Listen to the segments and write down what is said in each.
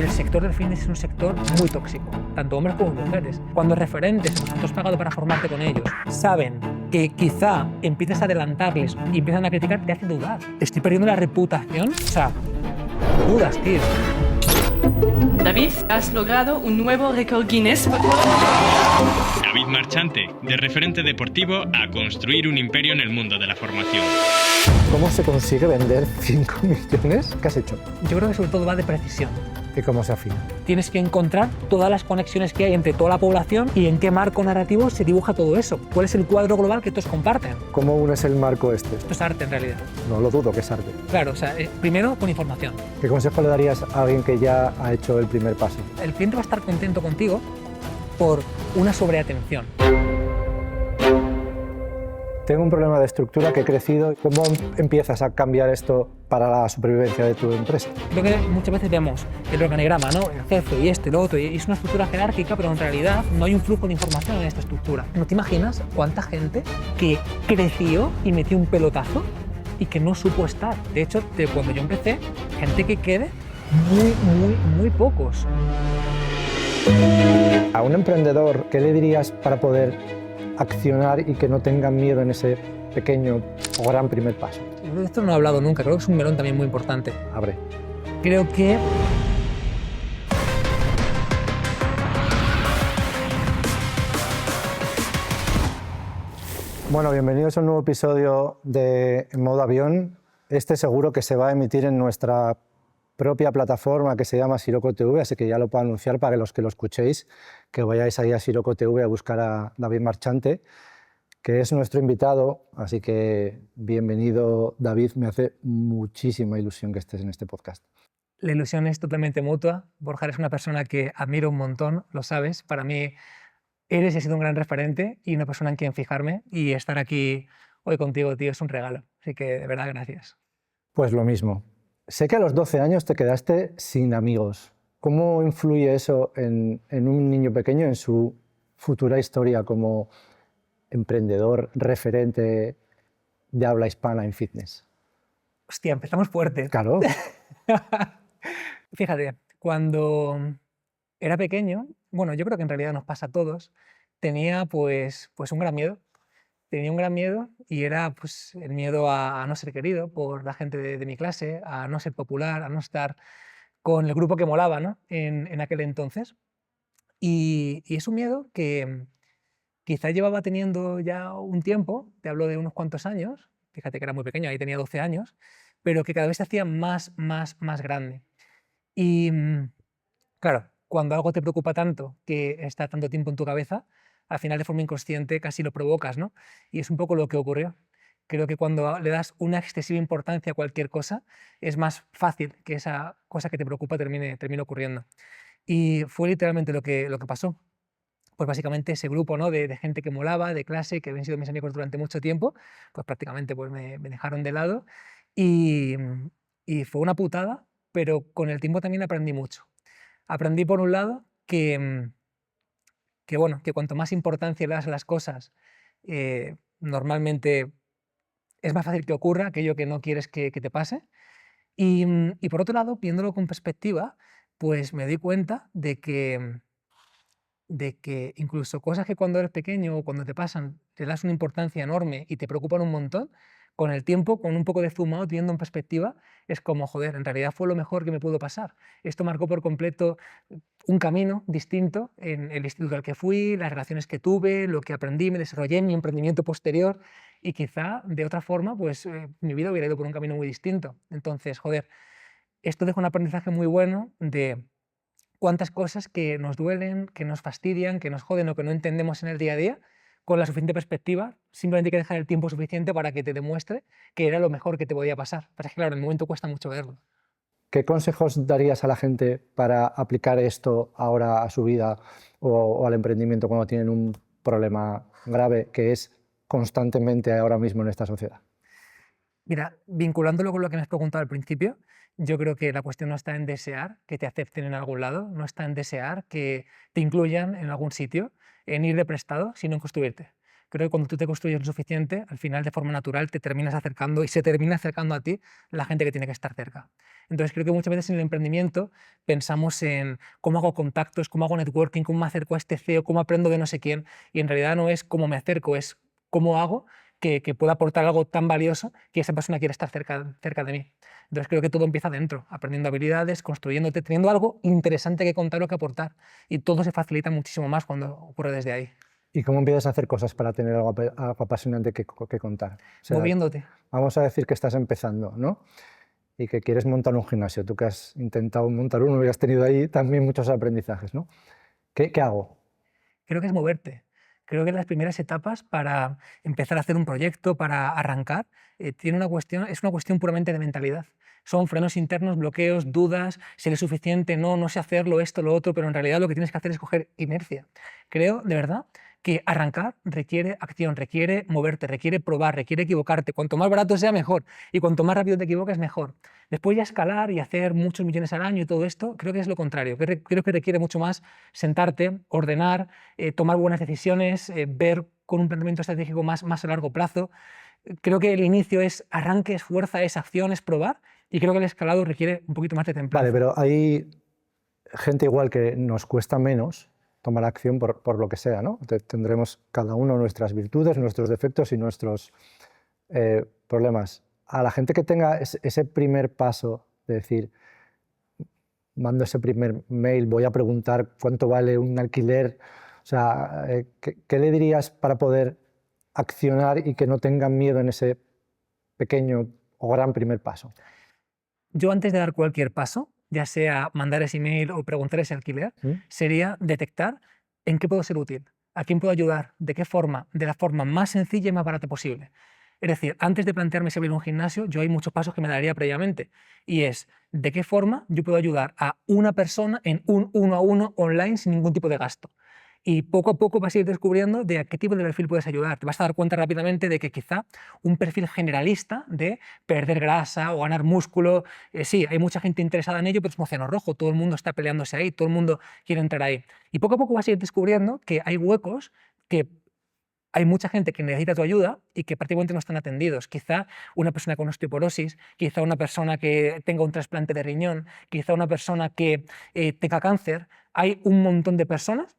el sector del fitness es un sector muy tóxico, tanto hombres como mujeres. Cuando referentes, los que tú has pagado para formarte con ellos, saben que quizá empiezas a adelantarles y empiezan a criticar, te hace dudar. Estoy perdiendo la reputación, o sea, dudas, tío. David, has logrado un nuevo récord Guinness. David Marchante, de referente deportivo a construir un imperio en el mundo de la formación. ¿Cómo se consigue vender 5 millones? ¿Qué has hecho? Yo creo que sobre todo va de precisión. ¿Y cómo se afina? Tienes que encontrar todas las conexiones que hay entre toda la población y en qué marco narrativo se dibuja todo eso. ¿Cuál es el cuadro global que todos comparten? ¿Cómo unes el marco este? Esto es arte en realidad. No lo dudo que es arte. Claro, o sea, primero con información. ¿Qué consejo le darías a alguien que ya ha hecho el primer paso? El cliente va a estar contento contigo por una sobreatención. Tengo un problema de estructura que he crecido. ¿Cómo empiezas a cambiar esto para la supervivencia de tu empresa? Creo que muchas veces vemos el organigrama, ¿no? El jefe y este, lo otro, y es una estructura jerárquica, pero en realidad no hay un flujo de información en esta estructura. ¿No te imaginas cuánta gente que creció y metió un pelotazo y que no supo estar? De hecho, cuando yo empecé, gente que quede, muy pocos. A un emprendedor, ¿qué le dirías para poder accionar y que no tengan miedo en ese pequeño o gran primer paso? De esto no he hablado nunca, creo que es un melón también muy importante. Abre. Creo que Bueno, bienvenidos a un nuevo episodio de En Modo Avión. Este seguro que se va a emitir en nuestra propia plataforma que se llama Siroco TV, así que ya lo puedo anunciar para los que lo escuchéis, que vayáis ahí a Siroco TV a buscar a David Marchante, que es nuestro invitado, así que bienvenido, David. Me hace muchísima ilusión que estés en este podcast. la ilusión es totalmente mutua. Borja es una persona que admiro un montón, lo sabes. Para mí eres y has sido un gran referente y una persona en quien fijarme, y estar aquí hoy contigo, tío, es un regalo. Así que de verdad, gracias. Pues lo mismo. Sé que a los 12 años te quedaste sin amigos. ¿Cómo influye eso en un niño pequeño, en su futura historia como emprendedor, referente de habla hispana en fitness? Hostia, empezamos fuerte. Claro. Fíjate, cuando era pequeño, bueno, yo creo que en realidad nos pasa a todos, tenía pues un gran miedo. Tenía un gran miedo y era pues, el miedo a no ser querido por la gente de mi clase, a no ser popular, a no estar con el grupo que molaba, ¿no? en aquel entonces. Y es un miedo que quizá llevaba teniendo ya un tiempo, te hablo de unos cuantos años, fíjate que era muy pequeño, ahí tenía 12 años, pero que cada vez se hacía más grande. Y claro, cuando algo te preocupa tanto, que está tanto tiempo en tu cabeza, al final de forma inconsciente casi lo provocas, ¿no? Y es un poco lo que ocurrió. Creo que cuando le das una excesiva importancia a cualquier cosa, es más fácil que esa cosa que te preocupa termine ocurriendo. Y fue literalmente lo que pasó. Pues básicamente ese grupo, ¿no? de gente que molaba, de clase, que habían sido mis amigos durante mucho tiempo, pues prácticamente pues me dejaron de lado y, y fue una putada, pero con el tiempo también aprendí mucho. Aprendí por un lado que, bueno, que cuanto más importancia le das a las cosas, normalmente es más fácil que ocurra aquello que no quieres que te pase. Y por otro lado, viéndolo con perspectiva, pues me di cuenta de que incluso cosas que cuando eres pequeño o cuando te pasan te das una importancia enorme y te preocupan un montón, con el tiempo, con un poco de zoom out, viendo en perspectiva, es como, joder, en realidad fue lo mejor que me pudo pasar. Esto marcó por completo un camino distinto en el instituto al que fui, las relaciones que tuve, lo que aprendí, me desarrollé en mi emprendimiento posterior, y quizá de otra forma pues mi vida hubiera ido por un camino muy distinto. Entonces, joder, esto deja un aprendizaje muy bueno de cuántas cosas que nos duelen, que nos fastidian, que nos joden o que no entendemos en el día a día, con la suficiente perspectiva, simplemente hay que dejar el tiempo suficiente para que te demuestre que era lo mejor que te podía pasar. Pero es que, claro, en el momento cuesta mucho verlo. ¿Qué consejos darías a la gente para aplicar esto ahora a su vida o al emprendimiento cuando tienen un problema grave que es constantemente ahora mismo en esta sociedad? Mira, vinculándolo con lo que me has preguntado al principio, yo creo que la cuestión no está en desear que te acepten en algún lado, no está en desear que te incluyan en algún sitio, en ir de prestado, sino en construirte. Creo que cuando tú te construyes lo suficiente, al final de forma natural te terminas acercando y se termina acercando a ti la gente que tiene que estar cerca. Entonces creo que muchas veces en el emprendimiento pensamos en cómo hago contactos, cómo hago networking, cómo me acerco a este CEO, cómo aprendo de no sé quién, y en realidad no es cómo me acerco, es cómo hago que pueda aportar algo tan valioso que esa persona quiera estar cerca de mí. Entonces creo que todo empieza dentro, aprendiendo habilidades, construyéndote, teniendo algo interesante que contar o que aportar. Y todo se facilita muchísimo más cuando ocurre desde ahí. ¿Y cómo empiezas a hacer cosas para tener algo apasionante que contar? O sea, Moviéndote. vamos a decir que estás empezando, ¿no? Y que quieres montar un gimnasio. Tú que has intentado montar uno y has tenido ahí también muchos aprendizajes, ¿no? ¿Qué hago? Creo que es moverte. Creo que las primeras etapas para empezar a hacer un proyecto, para arrancar, es una cuestión puramente de mentalidad. Son frenos internos, bloqueos, dudas, si eres suficiente, no sé hacerlo, esto, lo otro, pero en realidad lo que tienes que hacer es coger inercia. Creo, de verdad, que arrancar requiere acción, requiere moverte, requiere probar, requiere equivocarte. Cuanto más barato sea, mejor. Y cuanto más rápido te equivoques, mejor. Después ya escalar y hacer muchos millones al año y todo esto, creo que es lo contrario. Creo que requiere mucho más sentarte, ordenar, tomar buenas decisiones, ver con un planteamiento estratégico más a largo plazo. Creo que el inicio es arranque, es fuerza, es acción, es probar, y creo que el escalado requiere un poquito más de templanza. Vale, pero hay gente igual que nos cuesta menos tomar acción por lo que sea, ¿no? Tendremos cada uno nuestras virtudes, nuestros defectos y nuestros problemas. A la gente que tenga ese primer paso de decir, mando ese primer mail, voy a preguntar cuánto vale un alquiler, o sea, ¿qué le dirías para poder accionar y que no tengan miedo en ese pequeño o gran primer paso? Yo antes de dar cualquier paso, ya sea mandar ese email o preguntar ese alquiler, sería detectar en qué puedo ser útil, a quién puedo ayudar, de qué forma, de la forma más sencilla y más barata posible. Es decir, antes de plantearme si abrir un gimnasio, yo hay muchos pasos que me daría previamente, y es de qué forma yo puedo ayudar a una persona en un 1-a-1 online sin ningún tipo de gasto. Y poco a poco vas a ir descubriendo de a qué tipo de perfil puedes ayudar. Te vas a dar cuenta rápidamente de que quizá un perfil generalista de perder grasa o ganar músculo, sí, hay mucha gente interesada en ello, pero es un océano rojo, todo el mundo está peleándose ahí, todo el mundo quiere entrar ahí. Y poco a poco vas a ir descubriendo que hay huecos que hay mucha gente que necesita tu ayuda y que prácticamente no están atendidos. Quizá una persona con osteoporosis, quizá una persona que tenga un trasplante de riñón, quizá una persona que tenga cáncer. Hay un montón de personas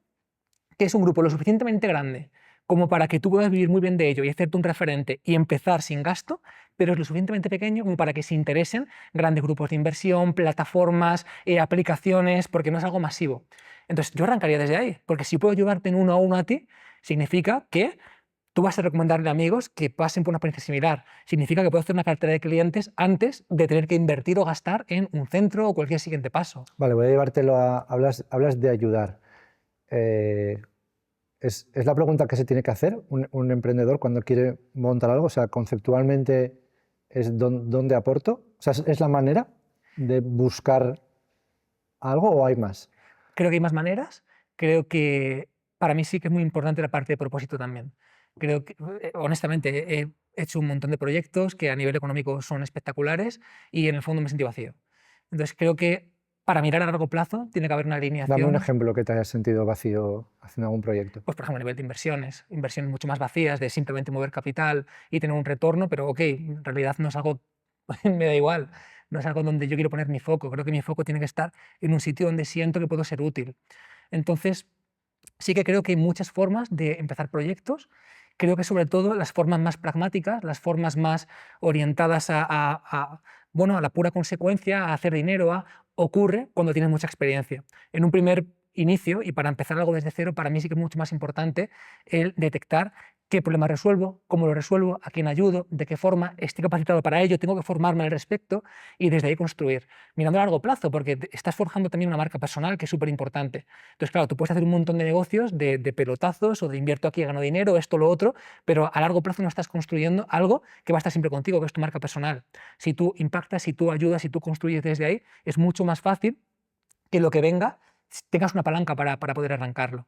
que es un grupo lo suficientemente grande como para que tú puedas vivir muy bien de ello y hacerte un referente y empezar sin gasto, pero es lo suficientemente pequeño como para que se interesen grandes grupos de inversión, plataformas, aplicaciones, porque no es algo masivo. Entonces yo arrancaría desde ahí, porque si puedo ayudarte en 1-a-1 a ti, significa que tú vas a recomendarle a amigos que pasen por una experiencia similar. Significa que puedo hacer una cartera de clientes antes de tener que invertir o gastar en un centro o cualquier siguiente paso. Vale, voy a llevártelo a... Hablas de ayudar. ¿Es la pregunta que se tiene que hacer un emprendedor cuando quiere montar algo? O sea, conceptualmente, ¿es dónde aporto? O sea, ¿es la manera de buscar algo o hay más? Creo que hay más maneras. Creo que para mí sí que es muy importante la parte de propósito también. Creo que, honestamente, he hecho un montón de proyectos que a nivel económico son espectaculares y en el fondo me sentí vacío. Entonces creo que para mirar a largo plazo tiene que haber una alineación. Dame un ejemplo que te hayas sentido vacío haciendo algún proyecto. Pues, por ejemplo, a nivel de inversiones mucho más vacías, de simplemente mover capital y tener un retorno, pero ok, en realidad no es algo, me da igual, no es algo donde yo quiero poner mi foco. Creo que mi foco tiene que estar en un sitio donde siento que puedo ser útil. Entonces, sí que creo que hay muchas formas de empezar proyectos. Creo que sobre todo las formas más pragmáticas, las formas más orientadas bueno, a la pura consecuencia, a hacer dinero, ocurre cuando tienes mucha experiencia. En un primer inicio, y para empezar algo desde cero, para mí sí que es mucho más importante el detectar qué problema resuelvo, cómo lo resuelvo, a quién ayudo, de qué forma, estoy capacitado para ello, tengo que formarme al respecto y desde ahí construir. Mirando a largo plazo, porque estás forjando también una marca personal que es súper importante. Entonces, claro, tú puedes hacer un montón de negocios de pelotazos o de invierto aquí, gano dinero, esto, lo otro, pero a largo plazo no estás construyendo algo que va a estar siempre contigo, que es tu marca personal. Si tú impactas, si tú ayudas, si tú construyes desde ahí, es mucho más fácil que lo que venga tengas una palanca para poder arrancarlo.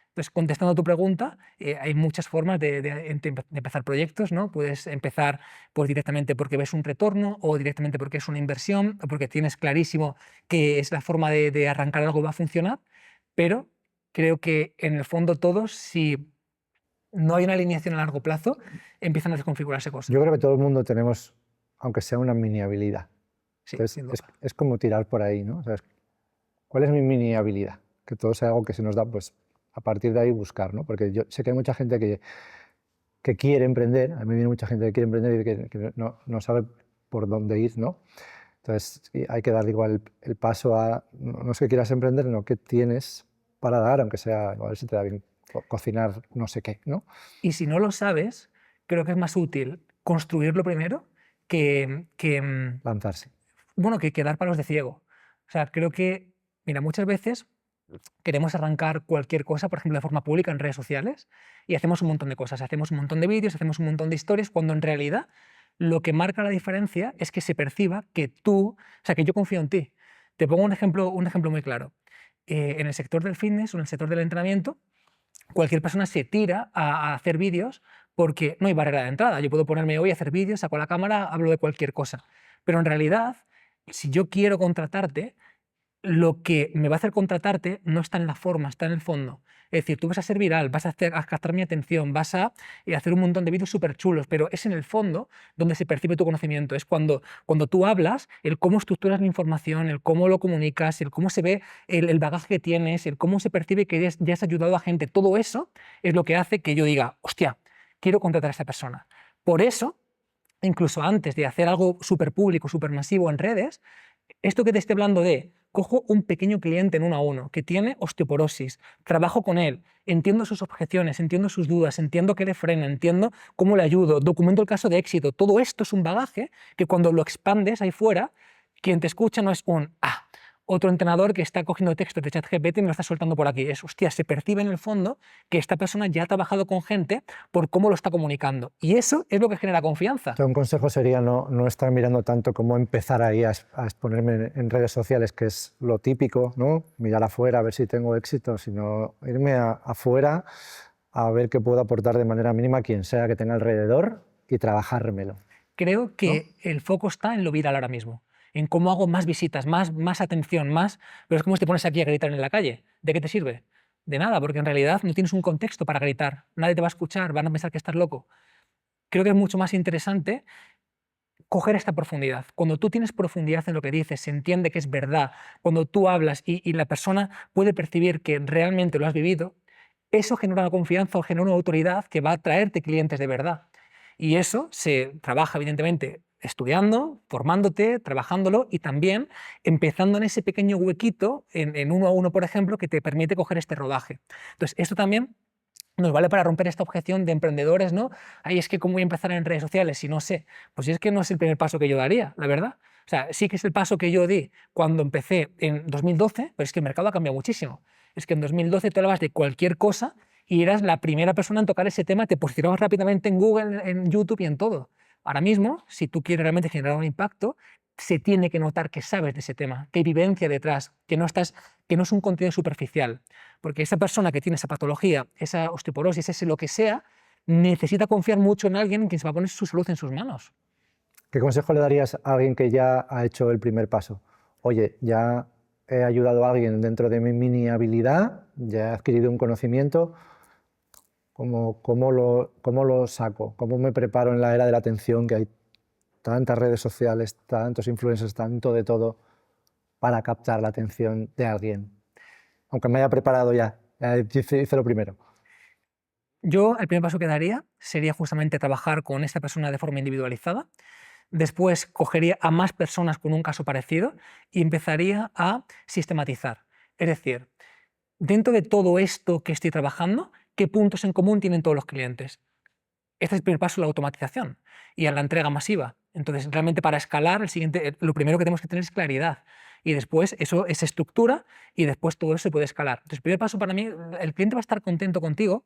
Entonces, contestando a tu pregunta, hay muchas formas de empezar proyectos, ¿no? Puedes empezar pues, directamente porque ves un retorno o directamente porque es una inversión o porque tienes clarísimo que es la forma de arrancar algo que va a funcionar, pero creo que en el fondo todos, si no hay una alineación a largo plazo, empiezan a desconfigurarse cosas. Yo creo que todo el mundo tenemos, aunque sea una mini habilidad. Sí, Entonces, sin duda. es como tirar por ahí, ¿no? O sea, ¿cuál es mi mini habilidad? Que todo sea algo que se nos da, pues a partir de ahí buscar, ¿no? Porque yo sé que hay mucha gente que quiere emprender, a mí viene mucha gente que quiere emprender y que no sabe por dónde ir, ¿no? Entonces hay que dar igual el paso a, no es que quieras emprender, no que tienes para dar, aunque sea, igual si te da bien cocinar no sé qué, ¿no? Y si no lo sabes, creo que es más útil construirlo primero que Lanzarse. bueno, que dar palos de ciego. O sea, creo que, mira, muchas veces queremos arrancar cualquier cosa, por ejemplo, de forma pública en redes sociales, y hacemos un montón de cosas, hacemos un montón de vídeos, hacemos un montón de historias, cuando en realidad lo que marca la diferencia es que se perciba que tú, o sea, que yo confío en ti. Te pongo un ejemplo muy claro. En el sector del fitness o en el sector del entrenamiento, cualquier persona se tira a hacer vídeos porque no hay barrera de entrada. Yo puedo ponerme hoy a hacer vídeos, saco la cámara, hablo de cualquier cosa. Pero en realidad, si yo quiero contratarte, lo que me va a hacer contratarte no está en la forma, está en el fondo. Es decir, tú vas a ser viral, a captar mi atención, vas a hacer un montón de vídeos súper chulos, pero es en el fondo donde se percibe tu conocimiento. Es cuando tú hablas, el cómo estructuras la información, el cómo lo comunicas, el cómo se ve el bagaje que tienes, el cómo se percibe que ya has ayudado a gente. Todo eso es lo que hace que yo diga, hostia, quiero contratar a esta persona. Por eso, incluso antes de hacer algo súper público, súper masivo en redes, esto que te estoy hablando de, cojo un pequeño cliente en 1 a 1 que tiene osteoporosis, trabajo con él, entiendo sus objeciones, entiendo sus dudas, entiendo qué le frena, entiendo cómo le ayudo, documento el caso de éxito. Todo esto es un bagaje que cuando lo expandes ahí fuera, quien te escucha no es otro entrenador que está cogiendo textos de ChatGPT y me lo está soltando por aquí. Es, hostia, se percibe en el fondo que esta persona ya ha trabajado con gente por cómo lo está comunicando. Y eso es lo que genera confianza. Entonces, un consejo sería no estar mirando tanto cómo empezar ahí a exponerme en redes sociales, que es lo típico, ¿no? Mirar afuera a ver si tengo éxito, sino irme afuera a ver qué puedo aportar de manera mínima a quien sea que tenga alrededor y trabajármelo. Creo que el foco está en lo viral ahora mismo, en cómo hago más visitas, más atención, más... Pero es como si te pones aquí a gritar en la calle. ¿De qué te sirve? De nada, porque en realidad no tienes un contexto para gritar. Nadie te va a escuchar, van a pensar que estás loco. Creo que es mucho más interesante coger esta profundidad. Cuando tú tienes profundidad en lo que dices, se entiende que es verdad, cuando tú hablas y la persona puede percibir que realmente lo has vivido, eso genera una confianza o genera una autoridad que va a traerte clientes de verdad. Y eso se trabaja, evidentemente, estudiando, formándote, trabajándolo y también empezando en ese pequeño huequito, en 1 a 1, por ejemplo, que te permite coger este rodaje. Entonces, esto también nos vale para romper esta objeción de emprendedores, ¿no? Ay, es que cómo voy a empezar en redes sociales si no sé. Pues es que no es el primer paso que yo daría, la verdad. O sea, sí que es el paso que yo di cuando empecé en 2012, pero es que el mercado ha cambiado muchísimo. Es que en 2012 tú hablabas de cualquier cosa y eras la primera persona en tocar ese tema, te posicionabas rápidamente en Google, en YouTube y en todo. Ahora mismo, si tú quieres realmente generar un impacto, se tiene que notar que sabes de ese tema, que hay vivencia detrás, que no es un contenido superficial. Porque esa persona que tiene esa patología, esa osteoporosis, ese lo que sea, necesita confiar mucho en alguien en quien se va a poner su salud en sus manos. ¿Qué consejo le darías a alguien que ya ha hecho el primer paso? Oye, ya he ayudado a alguien dentro de mi mini habilidad, ya he adquirido un conocimiento, ¿cómo lo saco? ¿Cómo me preparo en la era de la atención, que hay tantas redes sociales, tantos influencers, tanto de todo, para captar la atención de alguien? Aunque me haya preparado ya hice lo primero. Yo el primer paso que daría sería justamente trabajar con esta persona de forma individualizada. Después cogería a más personas con un caso parecido y empezaría a sistematizar. Es decir, dentro de todo esto que estoy trabajando, ¿qué puntos en común tienen todos los clientes? Este es el primer paso, la automatización y a la entrega masiva. Entonces, realmente para escalar, lo primero que tenemos que tener es claridad. Y después eso es estructura y después todo eso se puede escalar. Entonces, el primer paso para mí, el cliente va a estar contento contigo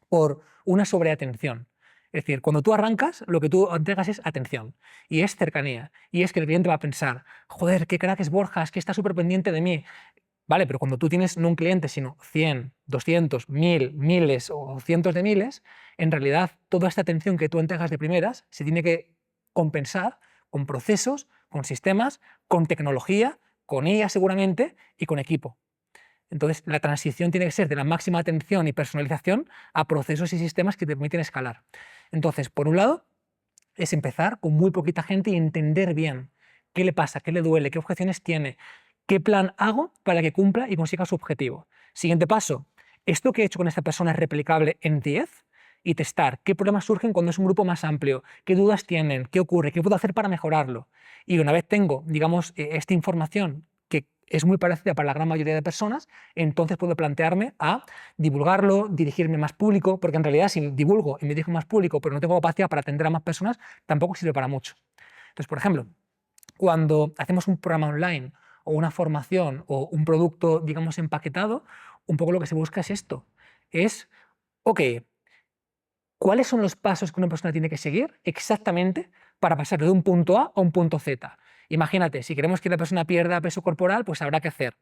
por una sobreatención. Es decir, cuando tú arrancas, lo que tú entregas es atención y es cercanía. Y es que el cliente va a pensar, joder, qué crack es Borja, es que está súper pendiente de mí. Vale, pero cuando tú tienes no un cliente, sino 100, 200, 1000, miles o cientos de miles, en realidad toda esta atención que tú entregas de primeras se tiene que compensar con procesos, con sistemas, con tecnología, con IA seguramente y con equipo. Entonces, la transición tiene que ser de la máxima atención y personalización a procesos y sistemas que te permiten escalar. Entonces, por un lado, es empezar con muy poquita gente y entender bien qué le pasa, qué le duele, qué objeciones tiene, qué plan hago para que cumpla y consiga su objetivo. Siguiente paso, ¿esto que he hecho con esta persona es replicable en 10? Y testar qué problemas surgen cuando es un grupo más amplio, qué dudas tienen, qué ocurre, qué puedo hacer para mejorarlo. Y una vez tengo, digamos, esta información que es muy parecida para la gran mayoría de personas, entonces puedo plantearme a divulgarlo, dirigirme a más público, porque en realidad si divulgo y me dirijo a más público, pero no tengo capacidad para atender a más personas, tampoco sirve para mucho. Entonces, por ejemplo, cuando hacemos un programa online o una formación o un producto, digamos, empaquetado, un poco lo que se busca es esto, es, ok, ¿cuáles son los pasos que una persona tiene que seguir exactamente para pasar de un punto A a un punto Z? Imagínate, si queremos que la persona pierda peso corporal, pues habrá que hacer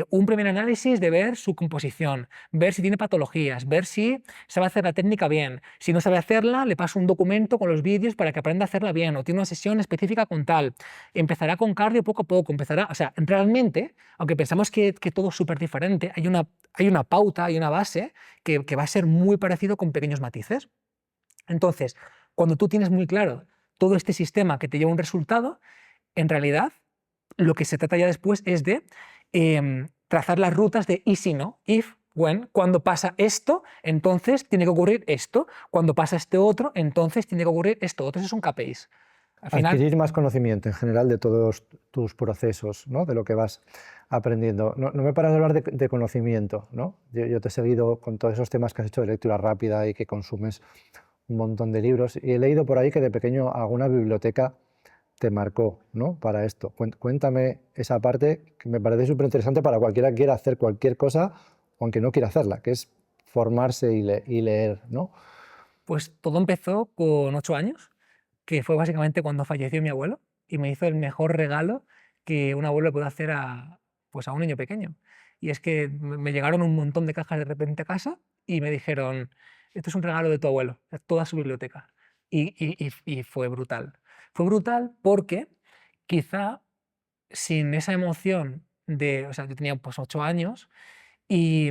un primer análisis de ver su composición, ver si tiene patologías, ver si sabe hacer la técnica bien. Si no sabe hacerla, le paso un documento con los vídeos para que aprenda a hacerla bien, o tiene una sesión específica con tal. Empezará con cardio poco a poco, empezará, o sea, realmente, aunque pensamos que todo es súper diferente, hay una pauta, hay una base que va a ser muy parecido con pequeños matices. Entonces, cuando tú tienes muy claro todo este sistema que te lleva a un resultado, en realidad lo que se trata ya después es de trazar las rutas de y si no, if, when, cuando pasa esto, entonces tiene que ocurrir esto, cuando pasa este otro, entonces tiene que ocurrir esto otro. Esos son KPIs. Al final, Adquirir más conocimiento en general de todos tus procesos, ¿no? De lo que vas aprendiendo. No me paras de hablar de conocimiento, ¿no? Yo te he seguido con todos esos temas que has hecho de lectura rápida y que consumes un montón de libros, y he leído por ahí que de pequeño alguna biblioteca te marcó, ¿no? Para esto. Cuéntame esa parte que me parece súper interesante para cualquiera que quiera hacer cualquier cosa, aunque no quiera hacerla, que es formarse y leer, ¿no? pues todo empezó con 8 años, que fue básicamente cuando falleció mi abuelo y me hizo el mejor regalo que un abuelo le puede hacer pues a un niño pequeño. Y es que me llegaron un montón de cajas de repente a casa y me dijeron, esto es un regalo de tu abuelo, toda su biblioteca. Y fue brutal. Fue brutal porque quizá sin esa emoción de, o sea, yo tenía pues 8 años y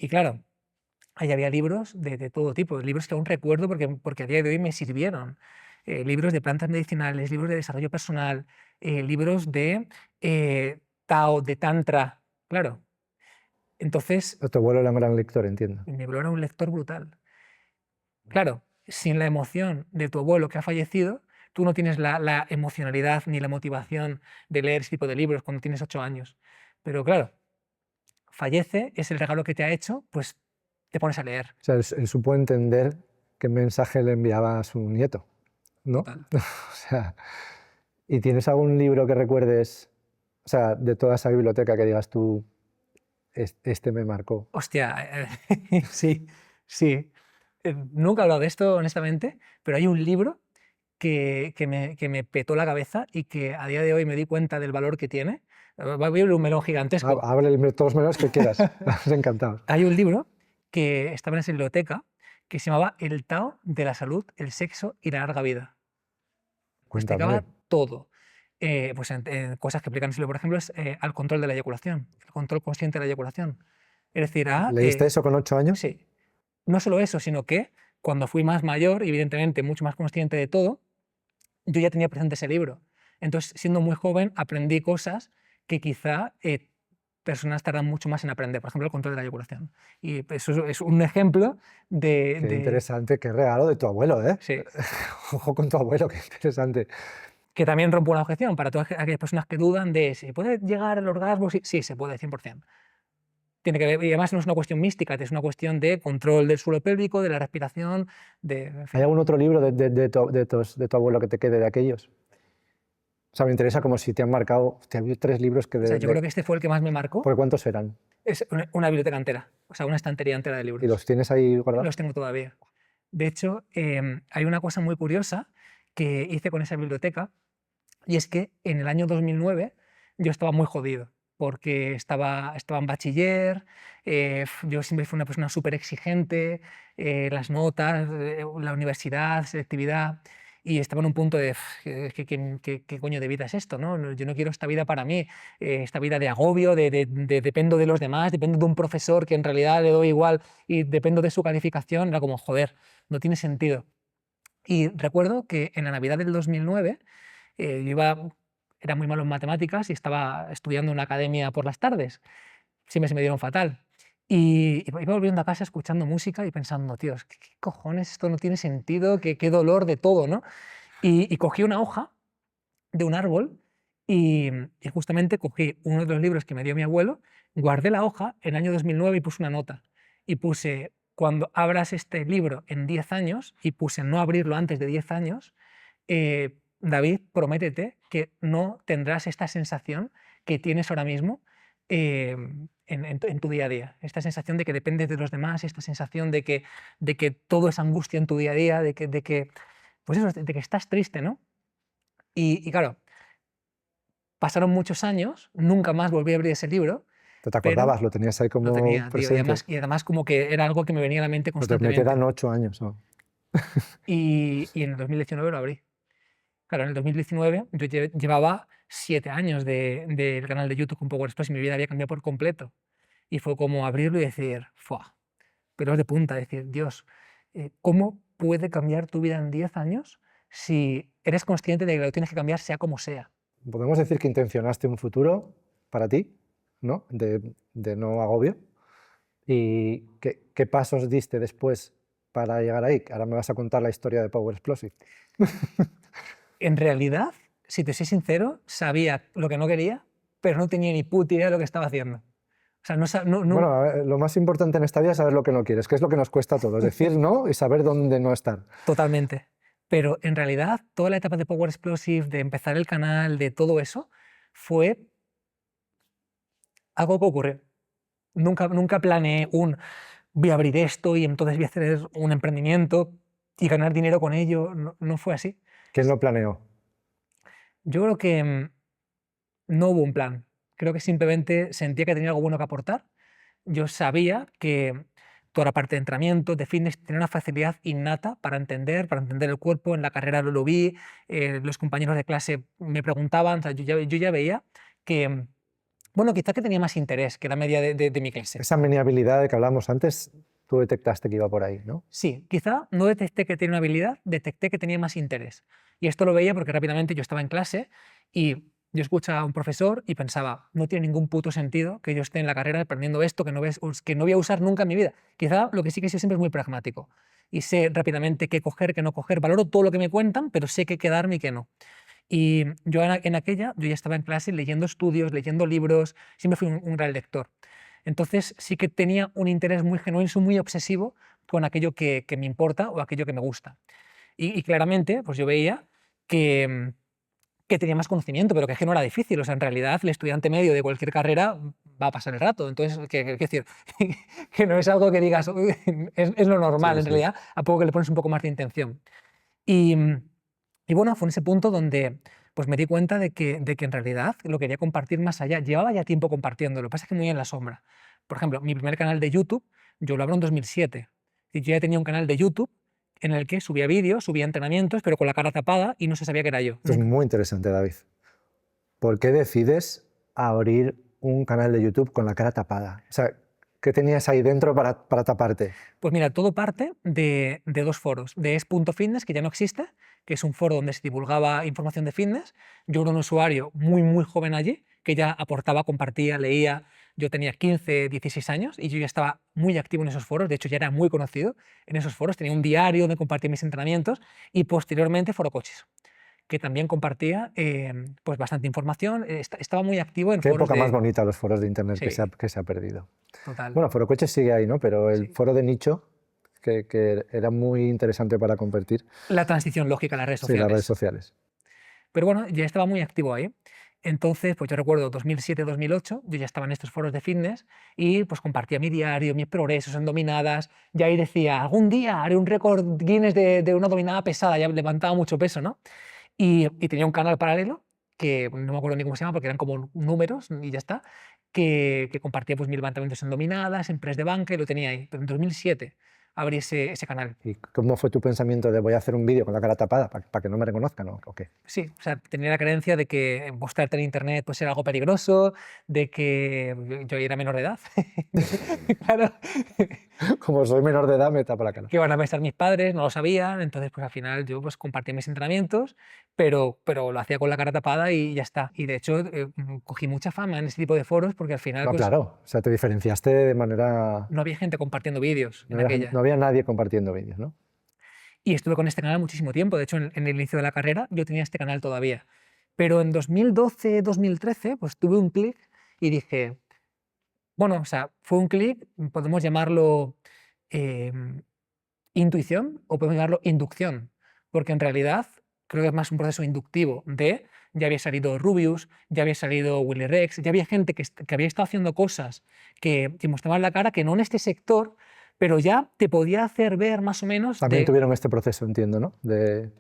claro, ahí había libros de todo tipo, libros que aún recuerdo porque a día de hoy me sirvieron. Libros de plantas medicinales, libros de desarrollo personal, libros de Tao, de Tantra, claro. Entonces, Tu abuelo era un gran lector, entiendo. mi abuelo era un lector brutal. Claro, sin la emoción de tu abuelo que ha fallecido, tú no tienes la emocionalidad ni la motivación de leer ese tipo de libros cuando tienes 8 años. Pero claro, fallece, es el regalo que te ha hecho, pues te pones a leer. O sea, él supo entender qué mensaje le enviaba a su nieto, ¿no? Total. O sea, ¿y tienes algún libro que recuerdes, o sea, de toda esa biblioteca que digas tú, este me marcó? Hostia, sí, sí. Nunca he hablado de esto, honestamente, pero hay un libro que me petó la cabeza y que a día de hoy me di cuenta del valor que tiene. Voy a abrir un melón gigantesco. Háblale todos los menos que quieras, estamos encantados. Hay un libro que estaba en esa biblioteca que se llamaba El Tao de la salud, el sexo y la larga vida. Cuéntame. Explicaba todo. Pues en cosas que aplican, por ejemplo, es al control de la eyaculación, el control consciente de la eyaculación. Es decir, ¿Leíste eso con 8 años? sí. No solo eso, sino que cuando fui más mayor, evidentemente mucho más consciente de todo, yo ya tenía presente ese libro. Entonces, siendo muy joven, aprendí cosas que quizá personas tardan mucho más en aprender, por ejemplo, el control de la eyaculación. Y eso es un ejemplo Qué interesante, qué regalo de tu abuelo, ¿eh? Sí. Ojo con tu abuelo, qué interesante. Que también rompo una objeción para todas aquellas personas que dudan de si puede llegar al orgasmo. Sí, sí, se puede, 100%. Tiene que ver, y además no es una cuestión mística, es una cuestión de control del suelo pélvico, de la respiración, en fin. ¿Hay algún otro libro de tu abuelo que te quede de aquellos? O sea, me interesa como si te han marcado. Hostia, había 3 libros que... O sea, yo creo que este fue el que más me marcó. ¿Por cuántos eran? Es una biblioteca entera, o sea, una estantería entera de libros. ¿Y los tienes ahí guardados? Los tengo todavía. De hecho, hay una cosa muy curiosa que hice con esa biblioteca, y es que en el año 2009 yo estaba muy jodido, porque estaba en bachiller, yo siempre fui una persona súper exigente, las notas, la universidad, selectividad, y estaba en un punto de, ¿qué coño de vida es esto? ¿No? Yo no quiero esta vida para mí, esta vida de agobio, de dependo de los demás, dependo de un profesor que en realidad le doy igual y dependo de su calificación. Era como, joder, no tiene sentido. Y recuerdo que en la Navidad del 2009 era muy malo en matemáticas y estaba estudiando en una academia por las tardes. Siempre se me dieron fatal. Y iba volviendo a casa escuchando música y pensando, tíos, ¿qué cojones? Esto no tiene sentido, qué dolor de todo, ¿no? Y cogí una hoja de un árbol y justamente cogí uno de los libros que me dio mi abuelo, guardé la hoja en el año 2009 y puse una nota. Y puse, cuando abras este libro en 10 años, y puse no abrirlo antes de 10 años, David, prométete que no tendrás esta sensación que tienes ahora mismo en tu día a día. Esta sensación de que dependes de los demás, esta sensación de que todo es angustia en tu día a día, pues eso, de que estás triste, ¿no? Y claro, pasaron muchos años, nunca más volví a abrir ese libro. ¿Te acordabas? Lo tenías ahí Lo como tenía, tío, presente. y además como que era algo que me venía a la mente Pues me constantemente. quedan 8 años. ¿No? Y en el 2019 lo abrí. Claro, en el 2019 yo llevaba 7 años del canal de YouTube con Power Express y mi vida había cambiado por completo. Y fue como abrirlo y decir, ¡fua! Pelos de punta, decir, Dios, ¿cómo puede cambiar tu vida en 10 años si eres consciente de que lo tienes que cambiar sea como sea? Podemos decir que intencionaste un futuro para ti, ¿no? De no agobio. ¿Y qué pasos diste después para llegar ahí? Ahora me vas a contar la historia de Power Explosive. En realidad, si te soy sincero, sabía lo que no quería, pero no tenía ni puta idea de lo que estaba haciendo. O sea, Bueno, a ver, lo más importante en esta vida es saber lo que no quieres, que es lo que nos cuesta a todos, decir no y saber dónde no estar. Totalmente. Pero en realidad, toda la etapa de Power Explosive, de empezar el canal, de todo eso, fue algo que ocurrió. Nunca planeé voy a abrir esto y entonces voy a hacer un emprendimiento y ganar dinero con ello. No fue así. ¿Quién lo planeó? Yo creo que no hubo un plan. Creo que simplemente sentía que tenía algo bueno que aportar. Yo sabía que toda la parte de entrenamiento, de fitness, tenía una facilidad innata para entender el cuerpo. En la carrera lo vi, los compañeros de clase me preguntaban, o sea, yo ya veía que, bueno, quizá que tenía más interés que la media de mi clase. Esa mini habilidad de que hablamos antes, tú detectaste que iba por ahí, ¿no? Sí, quizá no detecté que tenía una habilidad, detecté que tenía más interés. Y esto lo veía porque rápidamente yo estaba en clase y yo escuchaba a un profesor y pensaba, no tiene ningún puto sentido que yo esté en la carrera aprendiendo esto que no voy a usar nunca en mi vida. Quizá lo que sí que sé siempre es muy pragmático y sé rápidamente qué coger, qué no coger. Valoro todo lo que me cuentan, pero sé qué quedarme y qué no. Y yo en aquella, yo ya estaba en clase leyendo estudios, leyendo libros, siempre fui un gran lector. Entonces sí que tenía un interés muy genuino, muy obsesivo con aquello que me importa o aquello que me gusta. Y claramente, pues yo veía que tenía más conocimiento, pero que no era difícil. O sea, en realidad, el estudiante medio de cualquier carrera va a pasar el rato. Entonces, quiero decir, que no es algo que digas, es lo normal, Sí, en sí. realidad, a poco que le pones un poco más de intención. Y bueno, fue en ese punto donde pues me di cuenta de que en realidad lo quería compartir más allá. Llevaba ya tiempo compartiéndolo, lo que pasa es que muy en la sombra. Por ejemplo, mi primer canal de YouTube, yo lo abro en 2007. Y yo ya tenía un canal de YouTube en el que subía vídeos, subía entrenamientos, pero con la cara tapada y no se sabía que era yo. Esto es muy interesante, David. ¿Por qué decides abrir un canal de YouTube con la cara tapada? O sea, ¿qué tenías ahí dentro para taparte? Pues mira, todo parte de dos foros, de es.fitness, que ya no existe, que es un foro donde se divulgaba información de fitness. Yo era un usuario muy joven allí, que ya aportaba, compartía, leía. Yo tenía 15, 16 años y yo ya estaba muy activo en esos foros, de hecho ya era muy conocido en esos foros, tenía un diario donde compartía mis entrenamientos y posteriormente Foro Coches, que también compartía pues bastante información, estaba muy activo en Qué foros época de... más bonita los foros de internet Sí, que se ha perdido. total. Bueno, Foro Coches sigue ahí, ¿no? Pero el Sí. foro de nicho, que era muy interesante para compartir, La transición lógica a las redes sí, sociales. las redes sociales. Pero bueno, ya estaba muy activo ahí. Entonces, pues yo recuerdo 2007-2008, yo ya estaba en estos foros de fitness y pues compartía mi diario, mis progresos en dominadas, y ahí decía, algún día haré un récord Guinness de una dominada pesada, ya levantaba mucho peso, ¿no? Y tenía un canal paralelo, que no me acuerdo ni cómo se llama, porque eran como números y ya está, que compartía pues mis levantamientos en dominadas, en press de banca y lo tenía ahí, pero en 2007. abrí ese canal. ¿Y cómo fue tu pensamiento de voy a hacer un vídeo con la cara tapada para que no me reconozcan o qué? Sí, o sea, tenía la creencia de que mostrarte en internet pues, era algo peligroso, de que yo era menor de edad. Claro, Como soy menor de edad, me tapa la cara. que iban a pensar mis padres, no lo sabían, entonces pues al final yo pues compartía mis entrenamientos, pero lo hacía con la cara tapada y ya está. Y de hecho cogí mucha fama en ese tipo de foros porque al final No, pues claro, o sea, te diferenciaste de manera... no había gente compartiendo vídeos en No aquella. había nadie compartiendo vídeos, ¿no? Y estuve con este canal muchísimo tiempo. De hecho, en el inicio de la carrera yo tenía este canal todavía. Pero en 2012, 2013, pues tuve un clic y dije, bueno, o sea, fue un clic, podemos llamarlo intuición o podemos llamarlo inducción, porque en realidad creo que es más un proceso inductivo de, ya había salido Rubius, ya había salido Willy Rex, ya había gente que había estado haciendo cosas que mostraban la cara, que no en este sector, pero ya te podía hacer ver más o menos También de... tuvieron este proceso, entiendo, ¿no? De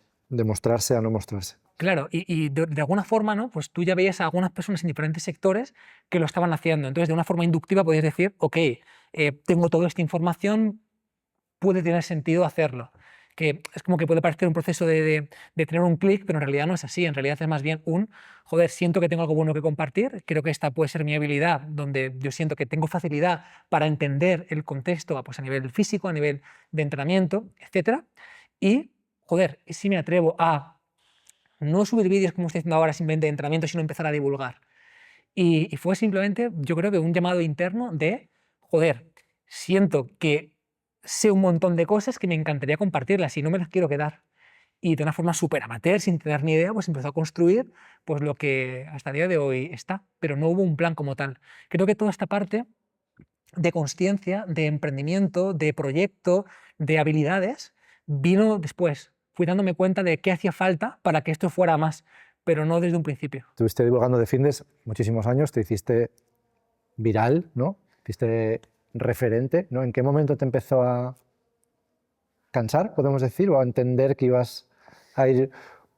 mostrarse a no mostrarse. Claro, y de alguna forma, ¿no? Pues tú ya veías a algunas personas en diferentes sectores que lo estaban haciendo. Entonces, de una forma inductiva podías decir, ok, tengo toda esta información, puede tener sentido hacerlo. Que es como que puede parecer un proceso de tener un clic, pero en realidad no es así. En realidad es más bien joder, siento que tengo algo bueno que compartir, creo que esta puede ser mi habilidad, donde yo siento que tengo facilidad para entender el contexto pues a nivel físico, a nivel de entrenamiento, etc. Y, joder, si me atrevo a no subir vídeos como estoy haciendo ahora simplemente de entrenamiento, sino empezar a divulgar. Y fue simplemente, yo creo que un llamado interno de, joder, siento que sé un montón de cosas que me encantaría compartirlas y no me las quiero quedar. Y de una forma súper amateur, sin tener ni idea, pues empezó a construir pues lo que hasta el día de hoy está, pero no hubo un plan como tal. Creo que toda esta parte de consciencia, de emprendimiento, de proyecto, de habilidades, vino después. Fui dándome cuenta de qué hacía falta para que esto fuera más, pero no desde un principio. Estuviste divulgando de fitness muchísimos años, te hiciste viral, ¿no? Hiciste referente, ¿no? ¿En qué momento te empezó a cansar, podemos decir, o a entender que ibas a ir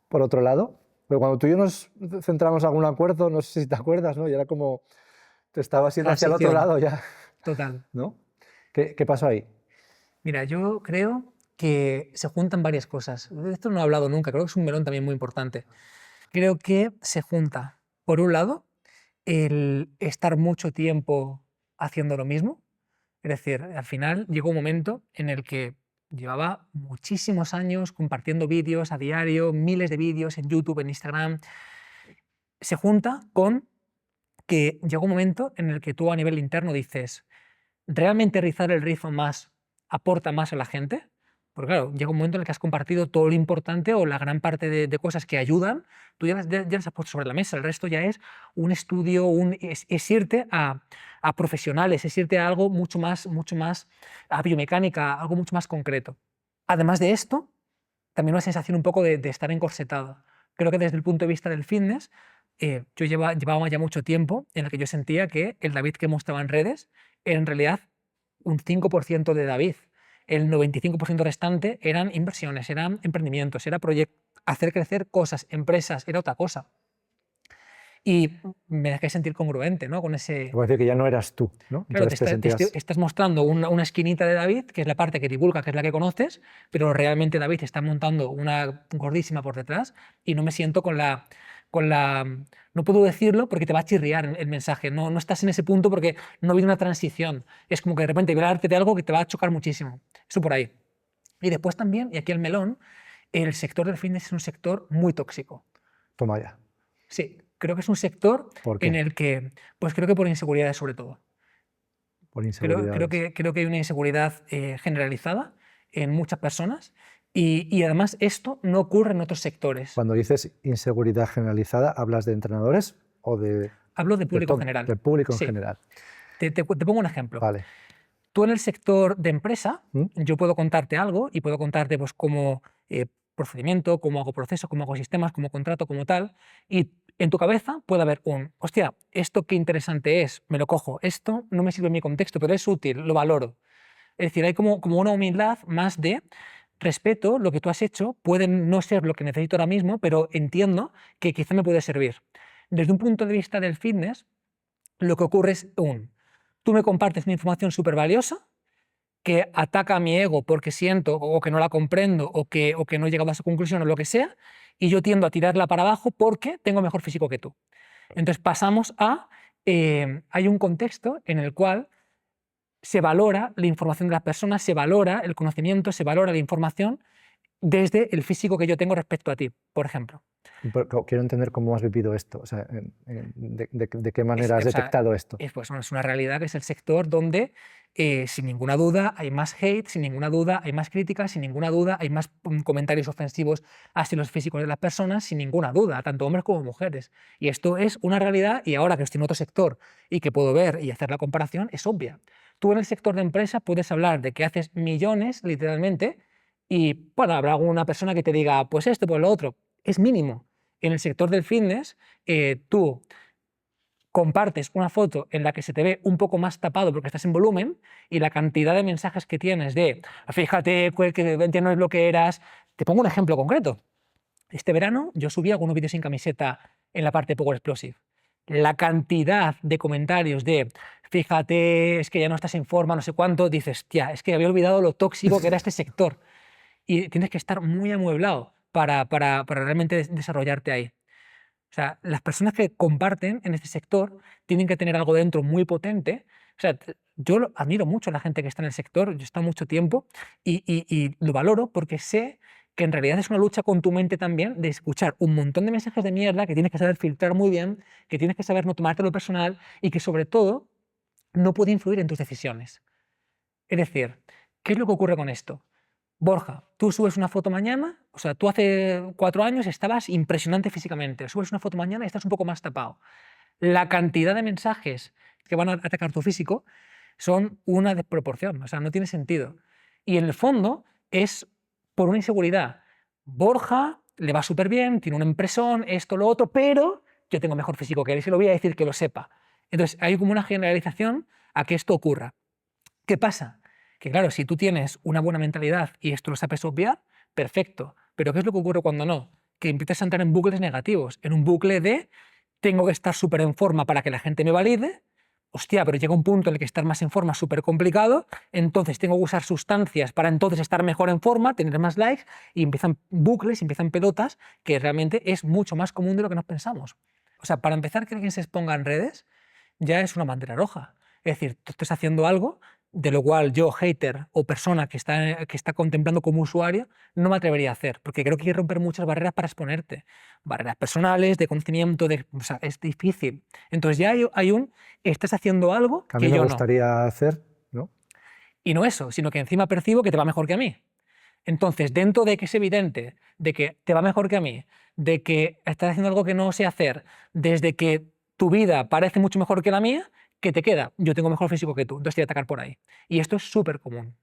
por otro lado? Pero cuando tú y yo nos centramos en algún acuerdo, no sé si te acuerdas, ¿no? Y era como te estabas yendo hacia el otro lado ya, Total. ¿no? ¿Qué pasó ahí? Mira, yo creo que se juntan varias cosas. De esto no he hablado nunca, creo que es un melón también muy importante. Creo que se junta, por un lado, el estar mucho tiempo haciendo lo mismo. Es decir, al final llegó un momento en el que llevaba muchísimos años compartiendo vídeos a diario, miles de vídeos en YouTube, en Instagram. Se junta con que llegó un momento en el que tú a nivel interno dices, ¿realmente rizar el rizo más aporta más a la gente? Porque claro, llega un momento en el que has compartido todo lo importante o la gran parte de cosas que ayudan, tú ya las has puesto sobre la mesa, el resto ya es un estudio, es irte a profesionales, es irte a algo mucho más a biomecánica, algo mucho más concreto. Además de esto, también una sensación un poco de estar encorsetado. Creo que desde el punto de vista del fitness, yo llevaba ya mucho tiempo en el que yo sentía que el David que mostraba en redes era en realidad un 5% de David. El 95% restante eran inversiones, eran emprendimientos, era hacer crecer cosas, empresas, era otra cosa. Y me dejé sentir congruente, ¿no? Con ese... Puedo decir que ya no eras tú, ¿no? Claro, Entonces estás mostrando una esquinita de David, que es la parte que divulga, que es la que conoces, pero realmente David está montando una gordísima por detrás y no me siento con la... No puedo decirlo porque te va a chirriar el mensaje, no estás en ese punto porque no viene una transición. Es como que de repente viene a darte de algo que te va a chocar muchísimo. Eso por ahí. Y después también, y aquí el melón, el sector del fitness es un sector muy tóxico. Toma ya. Sí, creo que es un sector ¿Por qué? en el que, pues creo que por inseguridades sobre todo. Por inseguridades. Creo que hay una inseguridad generalizada en muchas personas y además esto no ocurre en otros sectores. Cuando dices inseguridad generalizada, ¿hablas de entrenadores o de...? Hablo de público en general. Del público en Sí. general. Te pongo un ejemplo. Vale. Tú en el sector de empresa, ¿Mm? yo puedo contarte algo y puedo contarte pues, cómo procedimiento, cómo hago procesos, cómo hago sistemas, cómo contrato, como tal, y en tu cabeza puede haber hostia, esto qué interesante es, me lo cojo, esto no me sirve en mi contexto, pero es útil, lo valoro. Es decir, hay como una humildad más de respeto, lo que tú has hecho puede no ser lo que necesito ahora mismo, pero entiendo que quizá me puede servir. Desde un punto de vista del fitness, lo que ocurre es tú me compartes una información súper valiosa que ataca a mi ego porque siento o que no la comprendo o que no he llegado a esa conclusión o lo que sea, y yo tiendo a tirarla para abajo porque tengo mejor físico que tú. Entonces pasamos a... hay un contexto en el cual se valora la información de las personas, se valora el conocimiento, se valora la información desde el físico que yo tengo respecto a ti, por ejemplo. Pero quiero entender cómo has vivido esto, o sea, de qué manera has O sea, detectado esto. pues, bueno, es una realidad que es el sector donde, sin ninguna duda, hay más hate, sin ninguna duda, hay más críticas, sin ninguna duda, hay más comentarios ofensivos hacia los físicos de las personas, sin ninguna duda, tanto hombres como mujeres. Y esto es una realidad, y ahora que estoy en otro sector y que puedo ver y hacer la comparación, es obvia. Tú en el sector de empresa puedes hablar de que haces millones, literalmente, y bueno, habrá alguna persona que te diga, pues esto, pues lo otro. Es mínimo. En el sector del fitness, tú compartes una foto en la que se te ve un poco más tapado porque estás en volumen y la cantidad de mensajes que tienes de fíjate que no es lo que eras. Te pongo un ejemplo concreto. Este verano yo subí algunos vídeos sin camiseta en la parte Power Explosive. La cantidad de comentarios de fíjate, es que ya no estás en forma, no sé cuánto, dices, tía, es que había olvidado lo tóxico que era este sector. Y tienes que estar muy amueblado para realmente desarrollarte ahí. O sea, las personas que comparten en este sector tienen que tener algo dentro muy potente. O sea, yo admiro mucho a la gente que está en el sector, yo he estado mucho tiempo y lo valoro porque sé que en realidad es una lucha con tu mente también de escuchar un montón de mensajes de mierda que tienes que saber filtrar muy bien, que tienes que saber no tomártelo personal y que sobre todo no puede influir en tus decisiones. Es decir, ¿qué es lo que ocurre con esto? Borja, tú subes una foto mañana, o sea, tú hace 4 años estabas impresionante físicamente, subes una foto mañana y estás un poco más tapado. La cantidad de mensajes que van a atacar tu físico son una desproporción, o sea, no tiene sentido. Y en el fondo es por una inseguridad. Borja le va súper bien, tiene un empresón, esto, lo otro, pero yo tengo mejor físico que él y se lo voy a decir que lo sepa. Entonces hay como una generalización a que esto ocurra. ¿Qué pasa? Que claro, si tú tienes una buena mentalidad y esto lo sabes obviar, perfecto. Pero ¿qué es lo que ocurre cuando no? Que empiezas a entrar en bucles negativos, en un bucle de tengo que estar súper en forma para que la gente me valide, hostia, pero llega un punto en el que estar más en forma es súper complicado, entonces tengo que usar sustancias para entonces estar mejor en forma, tener más likes, y empiezan bucles, empiezan pelotas, que realmente es mucho más común de lo que nos pensamos. O sea, para empezar, que alguien se exponga en redes ya es una bandera roja. Es decir, tú estás haciendo algo de lo cual yo, hater o persona que está contemplando como usuario, no me atrevería a hacer, porque creo que hay que romper muchas barreras para exponerte. Barreras personales, de conocimiento, o sea, es difícil. Entonces ya estás haciendo algo Que a que mí me yo no. gustaría hacer, ¿no? Y no eso, sino que encima percibo que te va mejor que a mí. Entonces, dentro de que es evidente, de que te va mejor que a mí, de que estás haciendo algo que no sé hacer, desde que tu vida parece mucho mejor que la mía, ¿qué te queda? Yo tengo mejor físico que tú, entonces te voy a atacar por ahí. Y esto es súper común.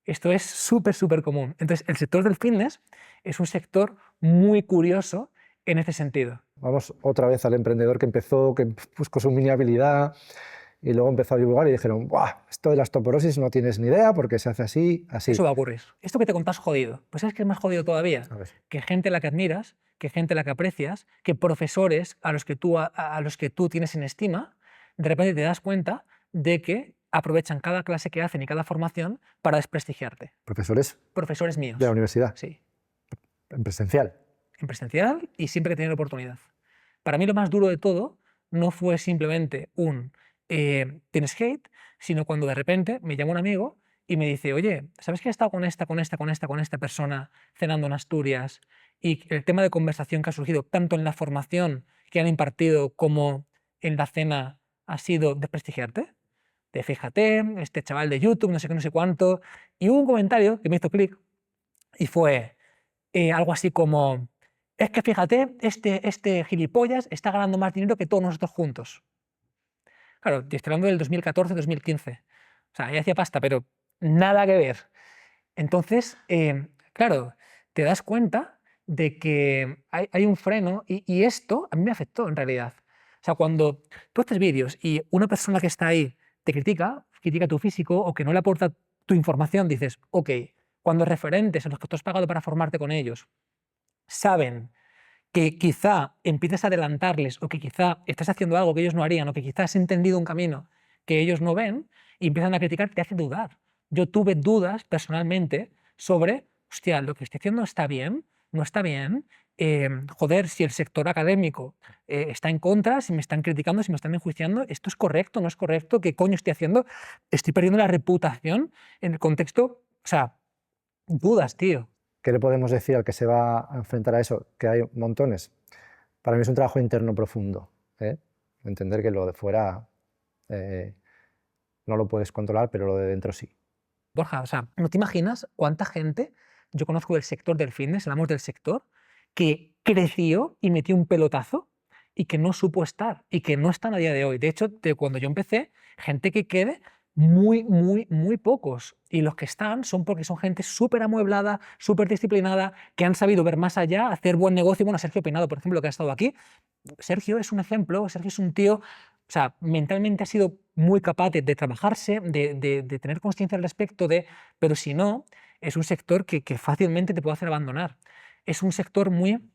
Esto es súper, súper común. Entonces, el sector del fitness es un sector muy curioso en este sentido. Vamos otra vez al emprendedor que empezó, que buscó su mini habilidad y luego empezó a divulgar y dijeron, ¡buah! Esto de la osteoporosis no tienes ni idea porque se hace así, así. Eso va a ocurrir. Esto que te contás jodido, pues es que es más jodido todavía. A ver. Que gente a la que admiras, que gente a la que aprecias, que profesores a los que tú tienes en estima, de repente te das cuenta de que aprovechan cada clase que hacen y cada formación para desprestigiarte. Profesores Profesores míos. de la universidad, Sí, en presencial. en presencial y siempre que tener oportunidad. Para mí lo más duro de todo no fue simplemente tienes hate, sino cuando de repente me llama un amigo y me dice, oye, ¿sabes que he estado con esta persona cenando en Asturias? Y el tema de conversación que ha surgido tanto en la formación que han impartido como en la cena ha sido desprestigiarte. De fíjate, este chaval de YouTube, no sé qué, no sé cuánto. Y hubo un comentario que me hizo clic y fue algo así como, es que fíjate, este gilipollas está ganando más dinero que todos nosotros juntos. Claro, estoy hablando del 2014-2015. O sea, ya hacía pasta, pero nada que ver. Entonces, claro, te das cuenta de que hay un freno y esto a mí me afectó en realidad. O sea, cuando tú haces vídeos y una persona que está ahí te critica tu físico o que no le aporta tu información, dices, ok, cuando referentes a los que tú has pagado para formarte con ellos saben que quizá empieces a adelantarles o que quizá estás haciendo algo que ellos no harían o que quizá has entendido un camino que ellos no ven y empiezan a criticar, te hace dudar. yo tuve dudas personalmente sobre, hostia, lo que estoy haciendo está bien, no está bien, joder, si el sector académico está en contra, si me están criticando, si me están enjuiciando, ¿esto es correcto, no es correcto? ¿Qué coño estoy haciendo? Estoy perdiendo la reputación en el contexto, o sea, dudas, tío. ¿Qué le podemos decir al que se va a enfrentar a eso? Que hay montones. Para mí es un trabajo interno profundo, ¿eh? Entender que lo de fuera no lo puedes controlar, pero lo de dentro sí. Borja, o sea, no te imaginas cuánta gente yo conozco del sector del fitness, hablamos del sector, que creció y metió un pelotazo y que no supo estar y que no están a día de hoy. De hecho, cuando yo empecé, gente que quede, muy pocos. Y los que están son porque son gente súper amueblada, súper disciplinada, que han sabido ver más allá, hacer buen negocio. Bueno, Sergio Peinado, por ejemplo, que ha estado aquí. Sergio es un ejemplo, Sergio es un tío, o sea, mentalmente ha sido muy capaz de trabajarse, de tener conciencia al respecto de, pero si no, es un sector que fácilmente te puede hacer abandonar. Es un sector muy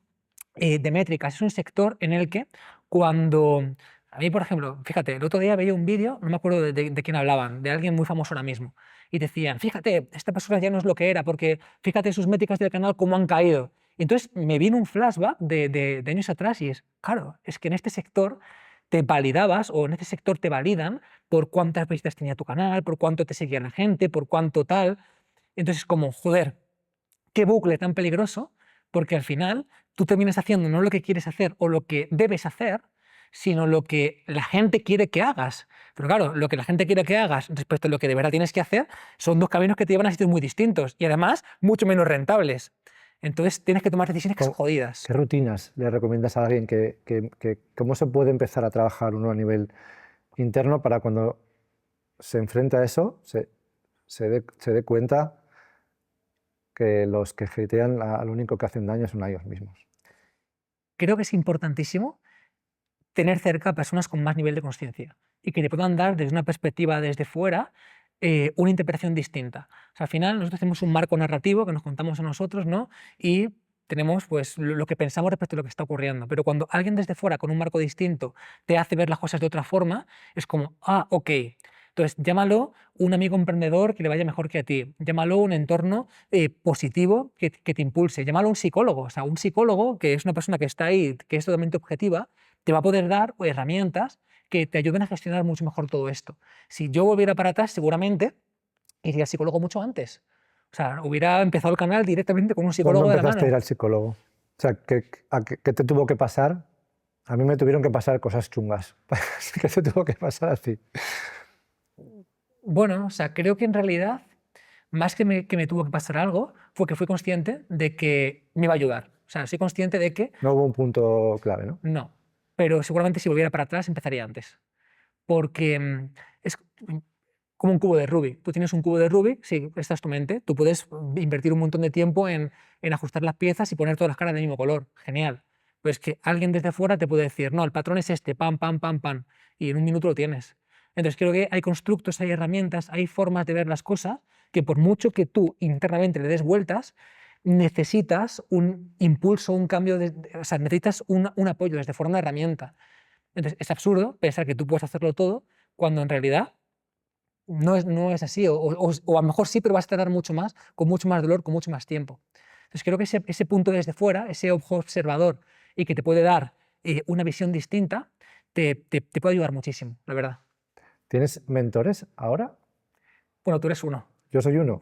de métricas, es un sector en el que cuando, a mí por ejemplo, fíjate, el otro día veía un vídeo, no me acuerdo de quién hablaban, de alguien muy famoso ahora mismo, y decían, fíjate, esta persona ya no es lo que era, porque fíjate sus métricas del canal cómo han caído. Y entonces me vino un flashback de años atrás y es, claro, es que en este sector te validabas o en este sector te validan por cuántas visitas tenía tu canal, por cuánto te seguía la gente, por cuánto tal. Entonces como, joder, qué bucle tan peligroso, porque al final tú terminas haciendo no lo que quieres hacer o lo que debes hacer, sino lo que la gente quiere que hagas. Pero claro, lo que la gente quiere que hagas respecto a lo que de verdad tienes que hacer son dos caminos que te llevan a sitios muy distintos y además mucho menos rentables. Entonces tienes que tomar decisiones que son jodidas. ¿Qué rutinas le recomiendas a alguien cómo se puede empezar a trabajar uno a nivel interno para cuando se enfrenta a eso se dé cuenta que los que hatean lo único que hacen daño son a ellos mismos? Creo que es importantísimo tener cerca a personas con más nivel de conciencia y que te puedan dar desde una perspectiva desde fuera una interpretación distinta. O sea, al final nosotros tenemos un marco narrativo que nos contamos a nosotros, ¿no? Y tenemos pues lo que pensamos respecto a lo que está ocurriendo. Pero cuando alguien desde fuera con un marco distinto te hace ver las cosas de otra forma, es como, ah, ok. Entonces, llámalo un amigo emprendedor que le vaya mejor que a ti. Llámalo un entorno positivo que te impulse. Llámalo un psicólogo. O sea, un psicólogo que es una persona que está ahí, que es totalmente objetiva, te va a poder dar herramientas que te ayuden a gestionar mucho mejor todo esto. Si yo volviera para atrás, seguramente iría al psicólogo mucho antes. O sea, hubiera empezado el canal directamente con un psicólogo de la ¿Cuándo empezaste a ir mano. al psicólogo? O sea, ¿qué te tuvo que pasar? A mí me tuvieron que pasar cosas chungas. ¿Qué te tuvo que pasar así? Bueno, o sea, creo que en realidad, más que me tuvo que pasar algo, fue que fui consciente de que me iba a ayudar. O sea, soy consciente de que No hubo un punto clave, ¿no? no. Pero seguramente si volviera para atrás empezaría antes. Porque es como un cubo de Rubik. Tú tienes un cubo de Rubik, sí, esta es tu mente. Tú puedes invertir un montón de tiempo en ajustar las piezas y poner todas las caras del mismo color. Genial. Pues que alguien desde fuera te puede decir, no, el patrón es este, pam, pam, pam, pam. Y en un minuto lo tienes. Entonces creo que hay constructos, hay herramientas, hay formas de ver las cosas que por mucho que tú internamente le des vueltas, necesitas un impulso, un cambio, o sea, necesitas un apoyo desde fuera, una herramienta. Entonces es absurdo pensar que tú puedes hacerlo todo cuando en realidad no es así, o a lo mejor sí, pero vas a tardar mucho más, con mucho más dolor, con mucho más tiempo. Entonces creo que ese punto desde fuera, ese ojo observador y que te puede dar una visión distinta, te puede ayudar muchísimo, la verdad. ¿Tienes mentores ahora? Bueno, tú eres uno. Yo soy uno.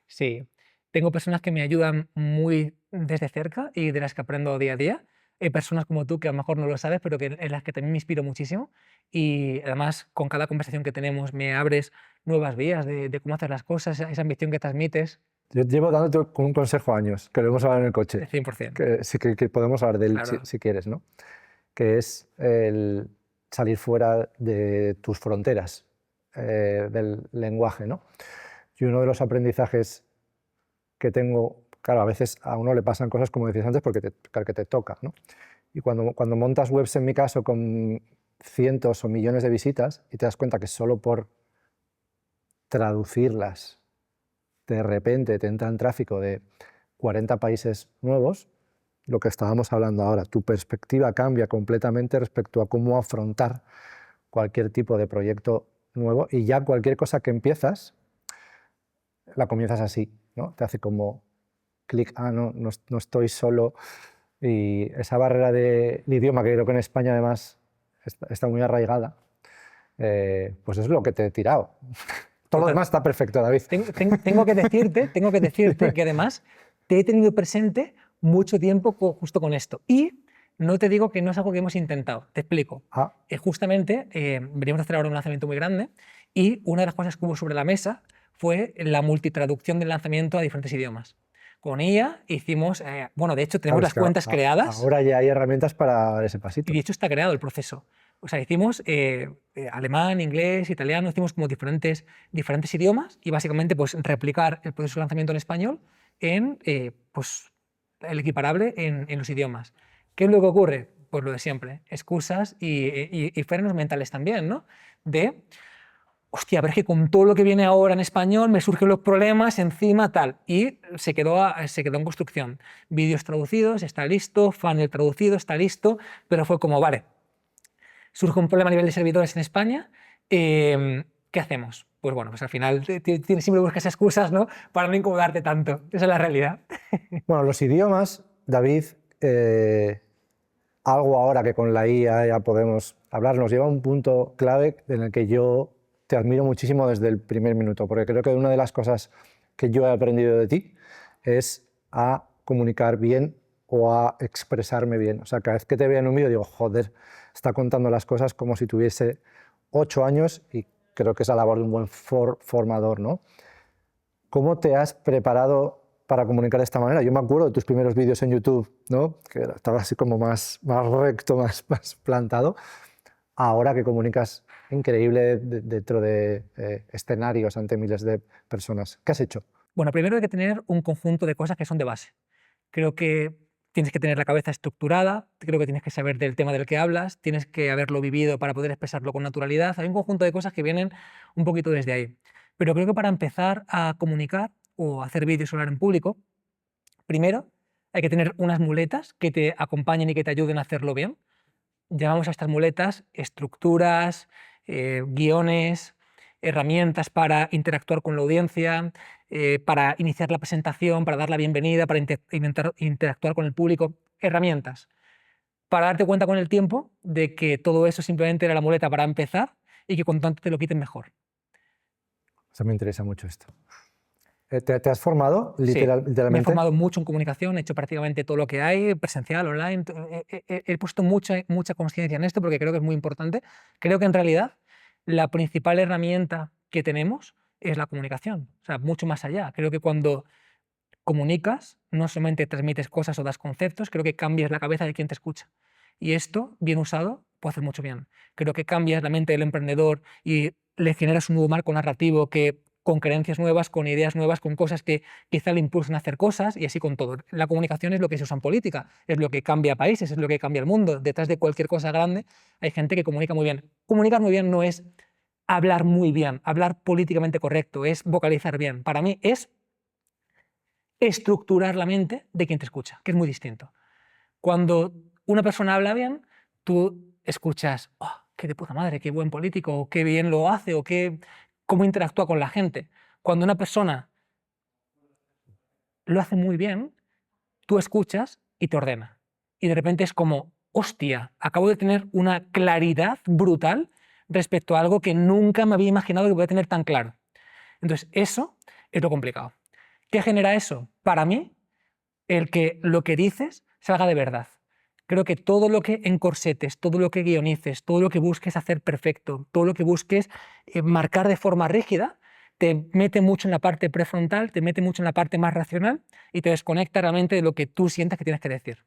Sí, tengo personas que me ayudan muy desde cerca y de las que aprendo día a día. Hay personas como tú que a lo mejor no lo sabes, pero que, en las que también me inspiro muchísimo. Y además, con cada conversación que tenemos, me abres nuevas vías de cómo hacer las cosas, esa ambición que transmites, Yo llevo dándote un consejo años, que lo hemos hablado en el coche, 100%. que sí que podemos hablar de él Claro. si quieres, ¿no? Que es el salir fuera de tus fronteras del lenguaje, ¿no? Y uno de los aprendizajes que tengo, claro, a veces a uno le pasan cosas, como decías antes, porque te toca, ¿no? Y cuando montas webs, en mi caso, con cientos o millones de visitas, y te das cuenta que solo por traducirlas, de repente te entra en tráfico de 40 países nuevos, lo que estábamos hablando ahora, tu perspectiva cambia completamente respecto a cómo afrontar cualquier tipo de proyecto nuevo y ya cualquier cosa que empiezas, la comienzas así, ¿no? Te hace como clic, no estoy solo. Y esa barrera del idioma, que creo que en España además está muy arraigada, pues es lo que te he tirado. Todo lo demás está perfecto, David. Tengo que decirte que además te he tenido presente mucho tiempo justo con esto. Y no te digo que no es algo que hemos intentado, te explico. Justamente veníamos a hacer ahora un lanzamiento muy grande y una de las cosas que hubo sobre la mesa fue la multitraducción del lanzamiento a diferentes idiomas. Con ella hicimos, bueno, de hecho tenemos las cuentas creadas. Ahora ya hay herramientas para dar ese pasito. Y de hecho está creado el proceso. O sea, hicimos alemán, inglés, italiano, hicimos como diferentes idiomas y básicamente pues replicar el proceso de lanzamiento en español en pues, el equiparable en los idiomas. ¿Qué es lo que ocurre? Pues lo de siempre, excusas y frenos mentales también, ¿no? De, hostia, a ver, que con todo lo que viene ahora en español me surgen los problemas encima tal. Y se quedó en construcción. Vídeos traducidos, está listo, funnel traducido, está listo, pero fue como, vale, surge un problema a nivel de servidores en España, ¿qué hacemos? Pues bueno, pues al final siempre buscas excusas, ¿no? Para no incomodarte tanto. Esa es la realidad. Bueno, los idiomas, David, algo ahora que con la IA ya podemos hablar, nos lleva a un punto clave en el que yo te admiro muchísimo desde el primer minuto, porque creo que una de las cosas que yo he aprendido de ti es a comunicar bien o a expresarme bien. O sea, cada vez que te veo en un vídeo digo, joder, está contando las cosas como si tuviese 8 años y creo que es la labor de un buen formador, ¿no? ¿Cómo te has preparado para comunicar de esta manera? Yo me acuerdo de tus primeros vídeos en YouTube, ¿no? Que estaba así como más recto, más plantado. Ahora que comunicas increíble dentro de escenarios ante miles de personas. ¿Qué has hecho? Bueno, primero hay que tener un conjunto de cosas que son de base. Creo que tienes que tener la cabeza estructurada, creo que tienes que saber del tema del que hablas, tienes que haberlo vivido para poder expresarlo con naturalidad. Hay un conjunto de cosas que vienen un poquito desde ahí. Pero creo que para empezar a comunicar o hacer vídeos o hablar en público, primero hay que tener unas muletas que te acompañen y que te ayuden a hacerlo bien. Llamamos a estas muletas estructuras, guiones, herramientas para interactuar con la audiencia, para iniciar la presentación, para dar la bienvenida, para interactuar con el público, herramientas. Para darte cuenta con el tiempo de que todo eso simplemente era la muleta para empezar y que cuanto antes te lo quiten mejor. O sea, me interesa mucho esto. ¿Te has formado literalmente? Me he formado mucho en comunicación, he hecho prácticamente todo lo que hay, presencial, online. He puesto mucha conciencia en esto porque creo que es muy importante. Creo que en realidad la principal herramienta que tenemos es la comunicación, o sea, mucho más allá. Creo que cuando comunicas, no solamente transmites cosas o das conceptos, creo que cambias la cabeza de quien te escucha. Y esto, bien usado, puede hacer mucho bien. Creo que cambias la mente del emprendedor y le generas un nuevo marco narrativo con creencias nuevas, con ideas nuevas, con cosas que quizá le impulsan a hacer cosas y así con todo. La comunicación es lo que se usa en política, es lo que cambia países, es lo que cambia el mundo. Detrás de cualquier cosa grande hay gente que comunica muy bien. Comunicar muy bien no es hablar muy bien, hablar políticamente correcto, es vocalizar bien. Para mí es estructurar la mente de quien te escucha, que es muy distinto. Cuando una persona habla bien, tú escuchas, oh, qué de puta madre, qué buen político, o qué bien lo hace, o cómo interactúa con la gente. Cuando una persona lo hace muy bien, tú escuchas y te ordena. Y de repente es como, hostia, acabo de tener una claridad brutal respecto a algo que nunca me había imaginado que podía tener tan claro. Entonces, eso es lo complicado. ¿Qué genera eso? Para mí, el que lo que dices salga de verdad. Creo que todo lo que encorsetes, todo lo que guionices, todo lo que busques hacer perfecto, todo lo que busques marcar de forma rígida, te mete mucho en la parte prefrontal, te mete mucho en la parte más racional y te desconecta realmente de lo que tú sientas que tienes que decir.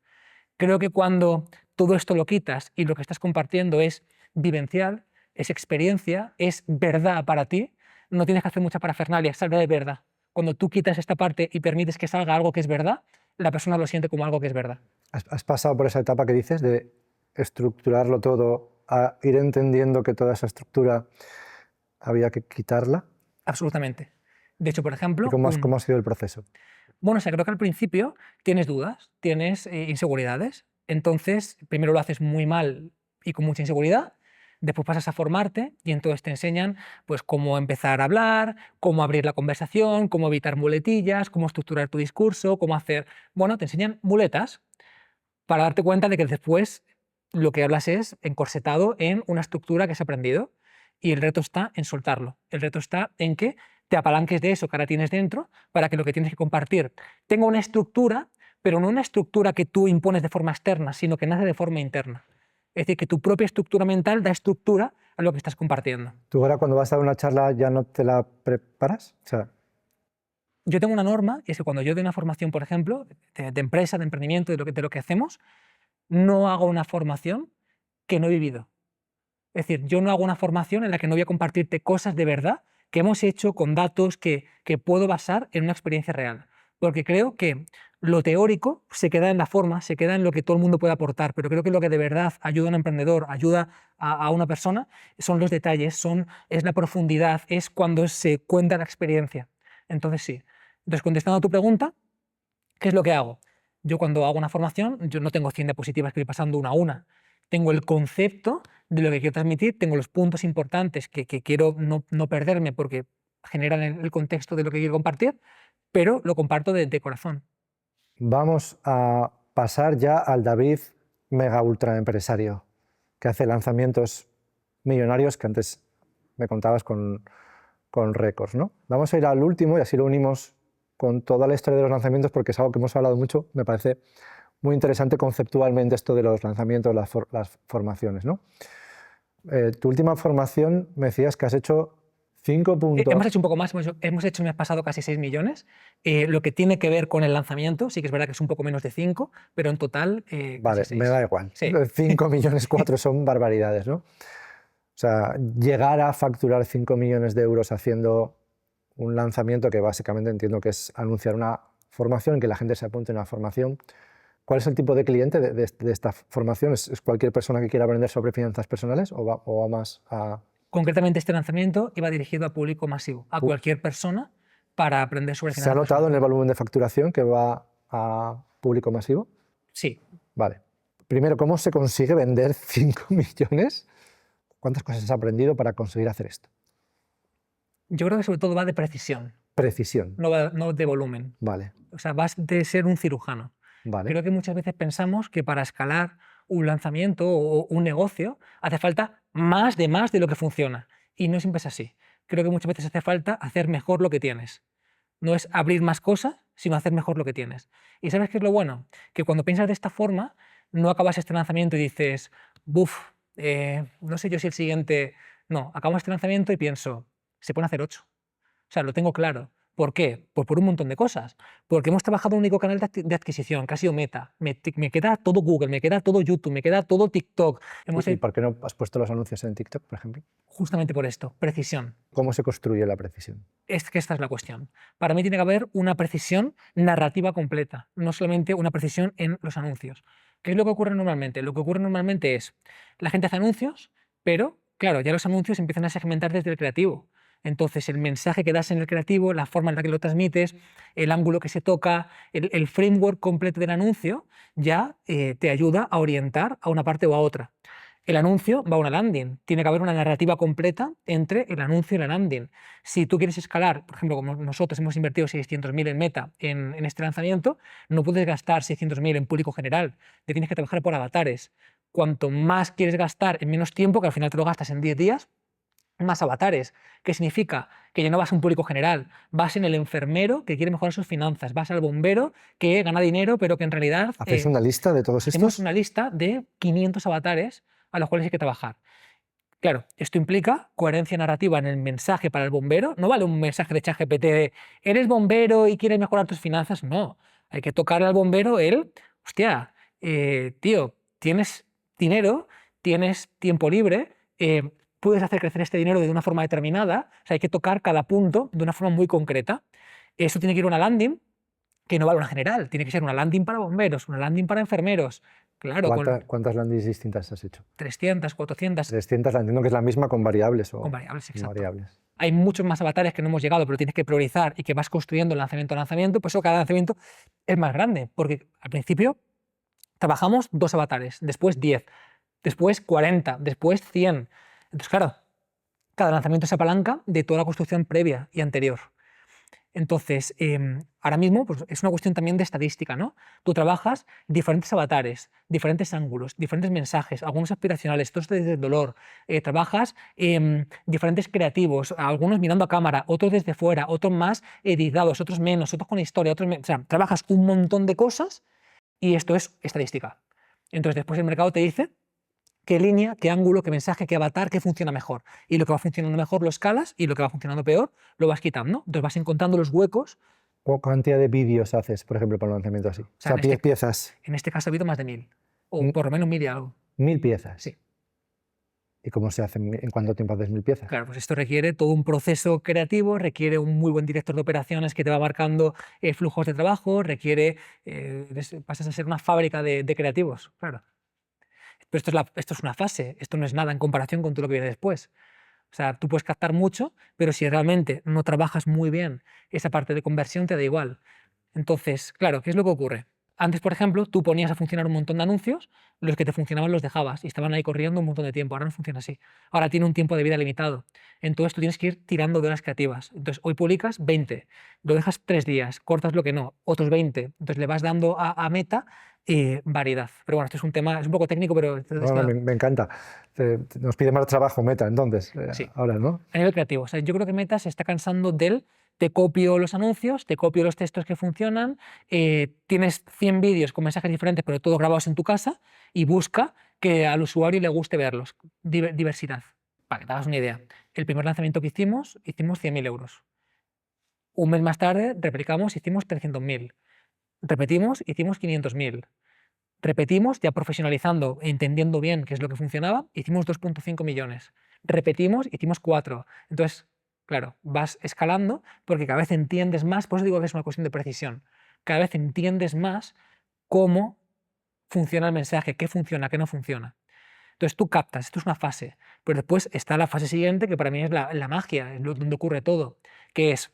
Creo que cuando todo esto lo quitas y lo que estás compartiendo es vivencial, es experiencia, es verdad para ti, no tienes que hacer mucha parafernalia, salga de verdad. Cuando tú quitas esta parte y permites que salga algo que es verdad, la persona lo siente como algo que es verdad. ¿Has pasado por esa etapa que dices de estructurarlo todo, a ir entendiendo que toda esa estructura había que quitarla? Absolutamente. De hecho, por ejemplo... ¿Y cómo ha sido el proceso? Bueno, o sea, creo que al principio tienes dudas, tienes inseguridades. Entonces, primero lo haces muy mal y con mucha inseguridad. Después pasas a formarte y entonces te enseñan pues, cómo empezar a hablar, cómo abrir la conversación, cómo evitar muletillas, cómo estructurar tu discurso, cómo hacer... Bueno, te enseñan muletas para darte cuenta de que después lo que hablas es encorsetado en una estructura que has aprendido y el reto está en soltarlo. El reto está en que te apalanques de eso que ahora tienes dentro para que lo que tienes que compartir tenga una estructura, pero no una estructura que tú impones de forma externa, sino que nace de forma interna. Es decir, que tu propia estructura mental da estructura a lo que estás compartiendo. ¿Tú ahora cuando vas a dar una charla ya no te la preparas? O sea, yo tengo una norma, y es que cuando yo doy una formación, por ejemplo, de empresa, de emprendimiento, de lo que hacemos, no hago una formación que no he vivido. Es decir, yo no hago una formación en la que no voy a compartirte cosas de verdad que hemos hecho con datos que puedo basar en una experiencia real. Porque creo que lo teórico se queda en la forma, se queda en lo que todo el mundo puede aportar, pero creo que lo que de verdad ayuda a un emprendedor, ayuda a una persona, son los detalles, es la profundidad, es cuando se cuenta la experiencia. Entonces sí. Entonces, contestando a tu pregunta, ¿qué es lo que hago? Yo cuando hago una formación, yo no tengo 100 diapositivas que voy pasando una a una. Tengo el concepto de lo que quiero transmitir, tengo los puntos importantes que quiero no perderme porque generan el contexto de lo que quiero compartir, pero lo comparto de corazón. vamos a pasar ya al David mega ultra empresario, que hace lanzamientos millonarios que antes me contabas con récords, ¿no? Vamos a ir al último y así lo unimos con toda la historia de los lanzamientos porque es algo que hemos hablado mucho, me parece muy interesante conceptualmente esto de los lanzamientos, las formaciones, ¿no? Tu última formación me decías que has hecho 5 puntos. Hemos hecho un poco más, hemos hecho el mes pasado casi 6 millones. Lo que tiene que ver con el lanzamiento, sí que es verdad que es un poco menos de 5, pero en total vale, casi 6. me da igual. Sí. 5 millones 4 son barbaridades, ¿no? O sea, llegar a facturar 5 millones de euros haciendo un lanzamiento que básicamente entiendo que es anunciar una formación, que la gente se apunte a una formación. ¿Cuál es el tipo de cliente de esta formación? ¿Es cualquier persona que quiera aprender sobre finanzas personales o va más a...? Concretamente este lanzamiento iba dirigido a público masivo, a cualquier persona para aprender sobre ¿Se ha finanzas notado personales. en el volumen de facturación que va a público masivo? Sí. Vale. Primero, ¿cómo se consigue vender 5 millones? ¿Cuántas cosas has aprendido para conseguir hacer esto? Yo creo que sobre todo va de precisión, Precisión. no de volumen. Vale, O sea, vas de ser un cirujano. vale. Creo que muchas veces pensamos que para escalar un lanzamiento o un negocio hace falta más de lo que funciona. Y no siempre es así. Creo que muchas veces hace falta hacer mejor lo que tienes. No es abrir más cosas, sino hacer mejor lo que tienes. ¿Y sabes qué es lo bueno? Que cuando piensas de esta forma, no acabas este lanzamiento y dices, buf, no sé yo si el siguiente... No, acabo este lanzamiento y pienso, se pueden hacer 8. O sea, lo tengo claro. ¿Por qué? Pues por un montón de cosas. Porque hemos trabajado en un único canal de adquisición, que ha sido Meta. Me queda todo Google, me queda todo YouTube, me queda todo TikTok. ¿Y por qué no has puesto los anuncios en TikTok, por ejemplo? Justamente por esto, precisión. ¿Cómo se construye la precisión? Es que esta es la cuestión. Para mí tiene que haber una precisión narrativa completa, no solamente una precisión en los anuncios. ¿Qué es lo que ocurre normalmente? Lo que ocurre normalmente es, la gente hace anuncios, pero, claro, ya los anuncios empiezan a segmentar desde el creativo. Entonces, el mensaje que das en el creativo, la forma en la que lo transmites, el ángulo que se toca, el framework completo del anuncio, ya te ayuda a orientar a una parte o a otra. El anuncio va a una landing. Tiene que haber una narrativa completa entre el anuncio y la landing. Si tú quieres escalar, por ejemplo, como nosotros hemos invertido 600.000 en Meta en este lanzamiento, no puedes gastar 600.000 en público general. Te tienes que trabajar por avatares. Cuanto más quieres gastar en menos tiempo, que al final te lo gastas en 10 días, más avatares. ¿Qué significa? Que ya no vas a un público general, vas en el enfermero que quiere mejorar sus finanzas, vas al bombero que gana dinero pero que en realidad... ¿Hacéis una lista de todos estos? Hacemos una lista de 500 avatares a los cuales hay que trabajar. Claro, esto implica coherencia narrativa en el mensaje para el bombero. No vale un mensaje de ChatGPT de eres bombero y quieres mejorar tus finanzas. No, hay que tocarle al bombero hostia, tío, tienes dinero, tienes tiempo libre, puedes hacer crecer este dinero de una forma determinada. O sea, hay que tocar cada punto de una forma muy concreta. Eso tiene que ir a una landing que no vale una general, tiene que ser una landing para bomberos, una landing para enfermeros. Claro, ¿Cuántas landings distintas has hecho? 300, 400. 300, entiendo que es la misma con variables. Con variables, exacto. Variables. Hay muchos más avatares que no hemos llegado, pero tienes que priorizar y que vas construyendo lanzamiento a lanzamiento, pues eso cada lanzamiento es más grande, porque al principio trabajamos 2 avatares, después 10, después 40, después 100. Entonces, claro, cada lanzamiento se apalanca de toda la construcción previa y anterior. Entonces, ahora mismo pues, es una cuestión también de estadística, ¿no? Tú trabajas diferentes avatares, diferentes ángulos, diferentes mensajes, algunos aspiracionales, todos desde el dolor. Trabajas diferentes creativos, algunos mirando a cámara, otros desde fuera, otros más editados, otros menos, otros con historia, o sea, trabajas un montón de cosas y esto es estadística. Entonces, después el mercado te dice qué línea, qué ángulo, qué mensaje, qué avatar, qué funciona mejor. Y lo que va funcionando mejor lo escalas y lo que va funcionando peor lo vas quitando. Entonces vas encontrando los huecos. ¿Cuál cantidad de vídeos haces, por ejemplo, para un lanzamiento así? O sea, piezas. En este caso ha habido más de 1000. O Mm. por lo menos 1000 y algo. 1000 piezas. Sí. ¿Y cómo se hace? ¿En cuánto tiempo haces 1000 piezas? Claro, pues esto requiere todo un proceso creativo, requiere un muy buen director de operaciones que te va marcando flujos de trabajo, requiere, pasas a ser una fábrica de creativos, claro. Pero esto es una fase, esto no es nada en comparación con todo lo que viene después. O sea, tú puedes captar mucho, pero si realmente no trabajas muy bien esa parte de conversión, te da igual. Entonces, claro, ¿qué es lo que ocurre? Antes, por ejemplo, tú ponías a funcionar un montón de anuncios, los que te funcionaban los dejabas y estaban ahí corriendo un montón de tiempo. Ahora no funciona así. Ahora tiene un tiempo de vida limitado. Entonces tú tienes que ir tirando de horas creativas. Entonces hoy publicas 20, lo dejas 3 días, cortas lo que no, otros 20. Entonces le vas dando a Meta variedad. Pero bueno, esto es un tema, es un poco técnico, pero... No, me encanta. Nos pide más trabajo Meta, entonces, sí. ahora, ¿no? A nivel creativo. O sea, yo creo que Meta se está cansando del te copio los anuncios, te copio los textos que funcionan, tienes 100 vídeos con mensajes diferentes, pero todos grabados en tu casa, y busca que al usuario le guste verlos. Diversidad. Para que te hagas una idea. El primer lanzamiento que hicimos 100.000 euros. Un mes más tarde replicamos, hicimos 300.000. Repetimos, hicimos 500.000. Repetimos, ya profesionalizando, entendiendo bien qué es lo que funcionaba, hicimos 2,5 millones. Repetimos, hicimos 4. Entonces, claro, vas escalando porque cada vez entiendes más, por eso digo que es una cuestión de precisión, cada vez entiendes más cómo funciona el mensaje, qué funciona, qué no funciona. Entonces tú captas, esto es una fase, pero después está la fase siguiente, que para mí es la magia, es donde ocurre todo, que es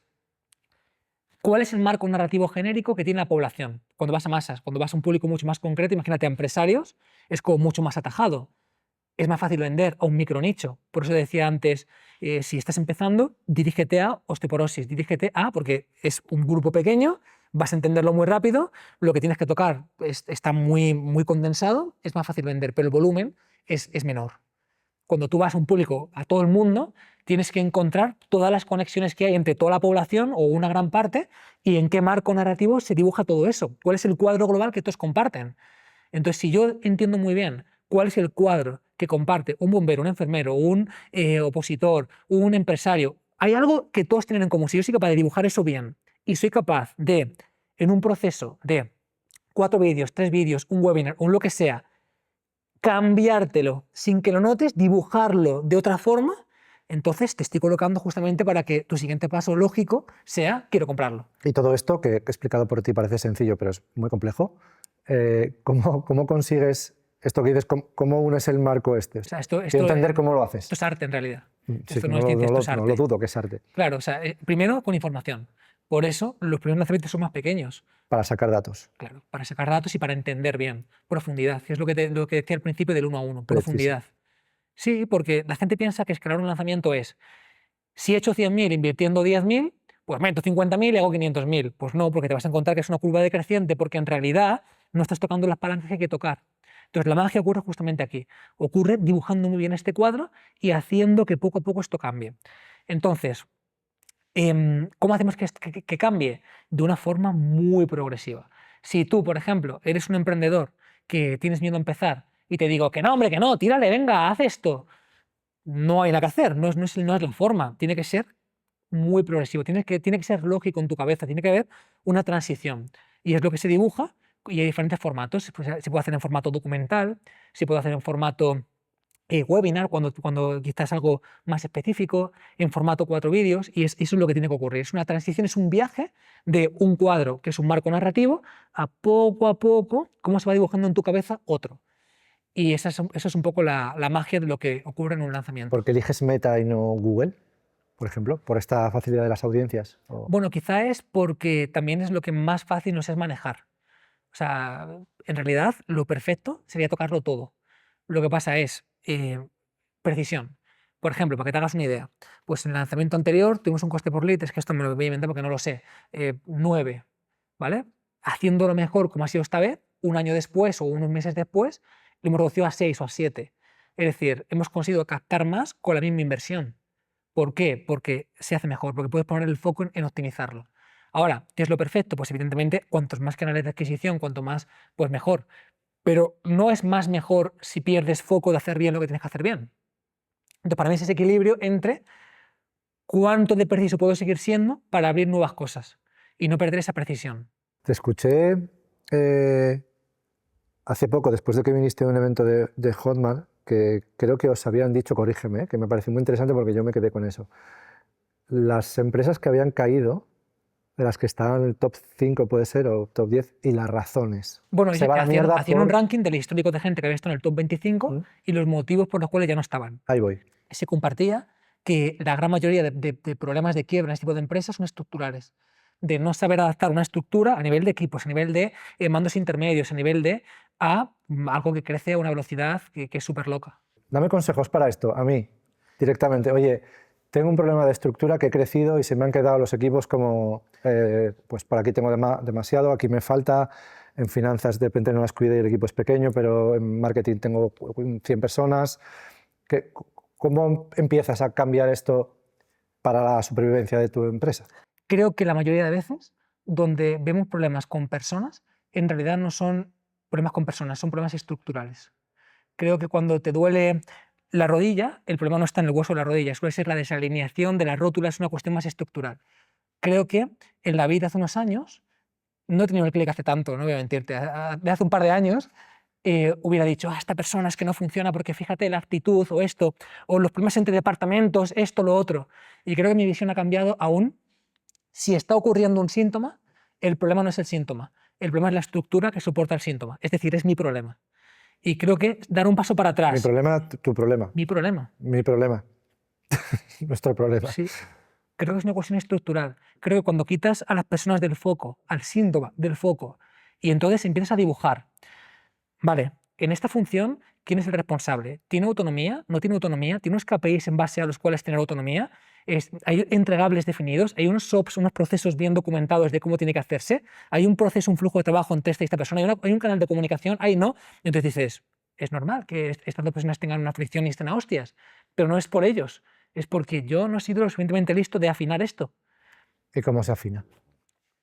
¿cuál es el marco narrativo genérico que tiene la población? Cuando vas a masas, cuando vas a un público mucho más concreto, imagínate a empresarios, es como mucho más atajado. Es más fácil vender a un micronicho. Por eso decía antes, si estás empezando, dirígete a osteoporosis, dirígete a, porque es un grupo pequeño, vas a entenderlo muy rápido, lo que tienes que tocar está muy, muy condensado, es más fácil vender, pero el volumen es menor. Cuando tú vas a un público, a todo el mundo, tienes que encontrar todas las conexiones que hay entre toda la población o una gran parte y en qué marco narrativo se dibuja todo eso. ¿Cuál es el cuadro global que todos comparten? Entonces, si yo entiendo muy bien cuál es el cuadro que comparte un bombero, un enfermero, un opositor, un empresario, hay algo que todos tienen en común. Si yo soy capaz de dibujar eso bien y soy capaz de, en un proceso de 4 vídeos, 3 vídeos, un webinar, un lo que sea, cambiártelo sin que lo notes, dibujarlo de otra forma, entonces te estoy colocando justamente para que tu siguiente paso lógico sea quiero comprarlo. Y todo esto que he explicado por ti parece sencillo, pero es muy complejo. ¿Cómo consigues esto que dices? ¿Cómo unes el marco este? O sea, Quiero entender cómo lo haces. Esto es arte en realidad. Sí, Esto no es ciencia, esto es arte. No lo dudo que es arte. Claro, o sea, primero con información. Por eso los primeros lanzamientos son más pequeños. Para sacar datos. Claro, para sacar datos y para entender bien. Profundidad, que es lo que decía al principio del 1 a 1. Profundidad. Sí, porque la gente piensa que escalar un lanzamiento es, si he hecho 100.000 invirtiendo 10.000, pues meto 50.000 y hago 500.000. Pues no, porque te vas a encontrar que es una curva decreciente, porque en realidad no estás tocando las palancas que hay que tocar. Entonces la magia ocurre justamente aquí. Ocurre dibujando muy bien este cuadro y haciendo que poco a poco esto cambie. Entonces, ¿cómo hacemos que cambie? De una forma muy progresiva. Si tú, por ejemplo, eres un emprendedor que tienes miedo a empezar y te digo que no, hombre, que no, tírale, venga, haz esto. No hay nada que hacer, no es la forma. Tiene que ser muy progresivo, tiene que ser lógico en tu cabeza, tiene que haber una transición. Y es lo que se dibuja y hay diferentes formatos. Se puede hacer en formato documental, se puede hacer en formato webinar, cuando quizás algo más específico, en formato 4 vídeos, y eso es lo que tiene que ocurrir. Es una transición, es un viaje de un cuadro, que es un marco narrativo, a poco, cómo se va dibujando en tu cabeza otro. Y eso es un poco la magia de lo que ocurre en un lanzamiento. ¿Por qué eliges Meta y no Google, por ejemplo? ¿Por esta facilidad de las audiencias? Bueno, quizá es porque también es lo que más fácil nos es manejar. O sea, en realidad lo perfecto sería tocarlo todo. Lo que pasa es precisión. Por ejemplo, para que te hagas una idea, pues en el lanzamiento anterior tuvimos un coste por lead, es que esto me lo voy a inventar porque no lo sé, 9, ¿vale? Haciéndolo mejor como ha sido esta vez, un año después o unos meses después, lo hemos reducido a 6 o a 7. Es decir, hemos conseguido captar más con la misma inversión. ¿Por qué? Porque se hace mejor, porque puedes poner el foco en optimizarlo. Ahora, ¿qué es lo perfecto? Pues evidentemente, cuantos más canales de adquisición, cuanto más, pues mejor. Pero no es más mejor si pierdes foco de hacer bien lo que tienes que hacer bien. Entonces, para mí es ese equilibrio entre cuánto de preciso puedo seguir siendo para abrir nuevas cosas y no perder esa precisión. Te escuché hace poco, después de que viniste a un evento de Hotmart, que creo que os habían dicho, corrígeme, que me pareció muy interesante porque yo me quedé con eso. Las empresas que habían caído, de las que estaban en el top 5 puede ser, o top 10, y las razones. Bueno, Se va a la mierda hacían un por... ranking del histórico de gente que había estado en el top 25 y los motivos por los cuales ya no estaban. Ahí voy. Se compartía que la gran mayoría de problemas de quiebra en este tipo de empresas son estructurales, de no saber adaptar una estructura a nivel de equipos, a nivel de mandos intermedios, a nivel de algo que crece a una velocidad que es súper loca. Dame consejos para esto, a mí, directamente. Oye, tengo un problema de estructura que he crecido y se me han quedado los equipos como, pues por aquí tengo demasiado, aquí me falta, en finanzas de repente no las cuido y el equipo es pequeño, pero en marketing tengo 100 personas. ¿Cómo empiezas a cambiar esto para la supervivencia de tu empresa? Creo que la mayoría de veces donde vemos problemas con personas, en realidad no son problemas con personas, son problemas estructurales. Creo que cuando te duele la rodilla, el problema no está en el hueso de la rodilla, suele ser la desalineación de la rótula, es una cuestión más estructural. Creo que en la vida hace unos años, no he tenido el clic hace tanto, no voy a mentirte, de hace un par de años, hubiera dicho, esta persona es que no funciona porque fíjate la actitud o esto, o los problemas entre departamentos, esto, lo otro. Y creo que mi visión ha cambiado aún. Si está ocurriendo un síntoma, el problema no es el síntoma, el problema es la estructura que soporta el síntoma, es decir, es mi problema. Y creo que dar un paso para atrás. Mi problema, tu problema. Mi problema. Mi problema. Nuestro problema. Sí. Creo que es una cuestión estructural. Creo que cuando quitas a las personas del foco, al síntoma del foco, y entonces empiezas a dibujar, vale, en esta función, ¿quién es el responsable? ¿Tiene autonomía? ¿No tiene autonomía? ¿Tiene unos KPIs en base a los cuales tener autonomía? ¿Hay entregables definidos? ¿Hay unos SOPs, unos procesos bien documentados de cómo tiene que hacerse? ¿Hay un proceso, un flujo de trabajo entre esta persona? ¿Hay un canal de comunicación? ¿Hay no? Y entonces dices, es normal que estas dos personas tengan una fricción y estén a hostias, pero no es por ellos, es porque yo no he sido lo suficientemente listo de afinar esto. ¿Y cómo se afina?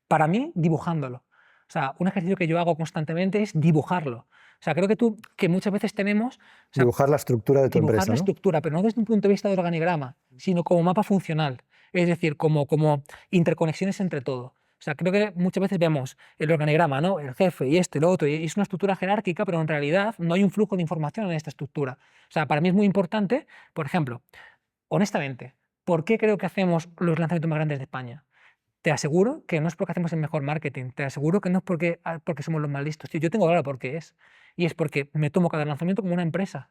Para mí, dibujándolo. O sea, un ejercicio que yo hago constantemente es dibujarlo. O sea, creo que muchas veces tenemos... O sea, dibujar la estructura de tu empresa, dibujar la estructura, pero no desde un punto de vista de organigrama, sino como mapa funcional. Es decir, como interconexiones entre todo. O sea, creo que muchas veces vemos el organigrama, ¿no? El jefe y lo otro, y es una estructura jerárquica, pero en realidad no hay un flujo de información en esta estructura. O sea, para mí es muy importante, por ejemplo, honestamente, ¿por qué creo que hacemos los lanzamientos más grandes de España? Te aseguro que no es porque hacemos el mejor marketing, te aseguro que no es porque somos los más listos. Yo tengo claro por qué es. Y es porque me tomo cada lanzamiento como una empresa.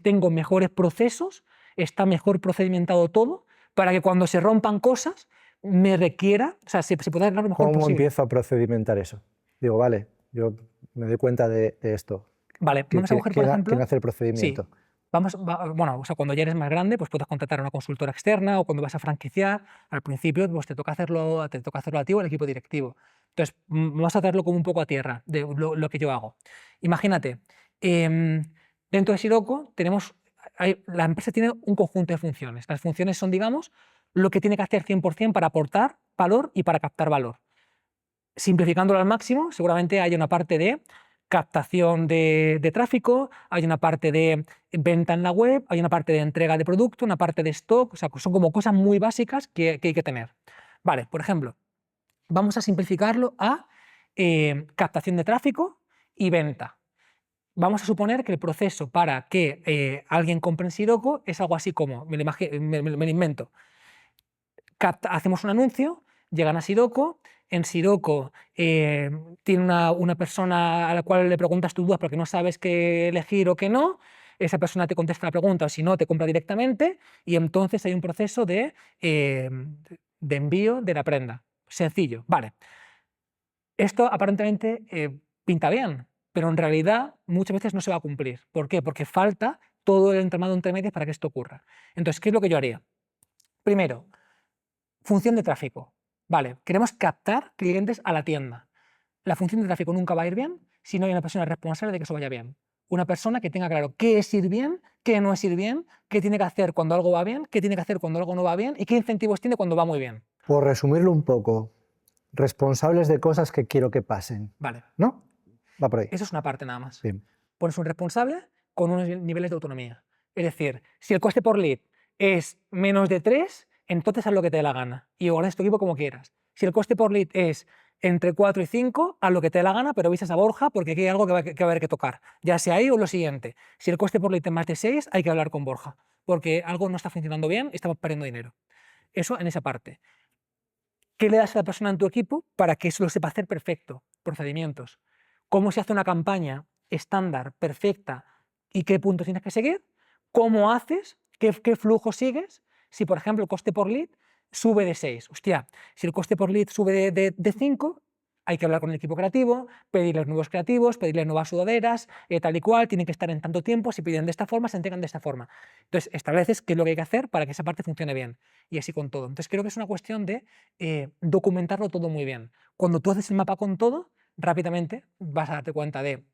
Tengo mejores procesos, está mejor procedimentado todo, para que cuando se rompan cosas me requiera, o sea, se pueda dar lo mejor posible. ¿Cómo empiezo a procedimentar eso? Digo, vale, yo me doy cuenta de esto. Vale, vamos a coger, por ejemplo... ¿Quién hace el procedimiento? Sí. Bueno, o sea, cuando ya eres más grande, pues puedes contratar a una consultora externa, o cuando vas a franquiciar, al principio pues te toca hacerlo a ti o al equipo directivo. Entonces, vamos a hacerlo como un poco a tierra, de lo que yo hago. Imagínate, dentro de Siroco la empresa tiene un conjunto de funciones. Las funciones son, digamos, lo que tiene que hacer 100% para aportar valor y para captar valor. Simplificándolo al máximo, seguramente hay una parte de captación de tráfico, hay una parte de venta en la web, hay una parte de entrega de producto, una parte de stock, o sea, son como cosas muy básicas que hay que tener. Vale, por ejemplo, vamos a simplificarlo a captación de tráfico y venta. Vamos a suponer que el proceso para que alguien compre en Siroco es algo así como, me lo invento, hacemos un anuncio, llegan a Siroco, en Siroco tiene una persona a la cual le preguntas tus dudas porque no sabes qué elegir o qué no, esa persona te contesta la pregunta o si no te compra directamente y entonces hay un proceso de envío de la prenda. Sencillo, vale. Esto aparentemente pinta bien, pero en realidad muchas veces no se va a cumplir. ¿Por qué? Porque falta todo el entramado entre medias para que esto ocurra. Entonces, ¿qué es lo que yo haría? Primero, función de tráfico. Vale, queremos captar clientes a la tienda. La función de tráfico nunca va a ir bien si no hay una persona responsable de que eso vaya bien. Una persona que tenga claro qué es ir bien, qué no es ir bien, qué tiene que hacer cuando algo va bien, qué tiene que hacer cuando algo no va bien y qué incentivos tiene cuando va muy bien. Por resumirlo un poco, responsables de cosas que quiero que pasen, Vale, ¿no? Va por ahí. eso es una parte nada más. Bien. Pones un responsable con unos niveles de autonomía. Es decir, si el coste por lead es menos de 3, entonces haz lo que te dé la gana y organizas tu equipo como quieras. Si el coste por lead es entre 4 y 5, haz lo que te dé la gana, pero avisas a Borja porque aquí hay algo que va a haber que tocar, ya sea ahí o lo siguiente. Si el coste por lead es más de 6, hay que hablar con Borja, porque algo no está funcionando bien y estamos perdiendo dinero. Eso en esa parte. ¿Qué le das a la persona en tu equipo para que eso lo sepa hacer perfecto? Procedimientos. ¿Cómo se hace una campaña estándar, perfecta y qué puntos tienes que seguir? ¿Cómo haces? ¿Qué flujo sigues? Si, por ejemplo, el coste por lead sube de 6. Hostia, si el coste por lead sube de 5, hay que hablar con el equipo creativo, pedirles nuevos creativos, pedirles nuevas sudaderas, tal y cual, tienen que estar en tanto tiempo, si piden de esta forma, se entregan de esta forma. Entonces, estableces qué es lo que hay que hacer para que esa parte funcione bien y así con todo. Entonces, creo que es una cuestión de documentarlo todo muy bien. Cuando tú haces el mapa con todo, rápidamente vas a darte cuenta de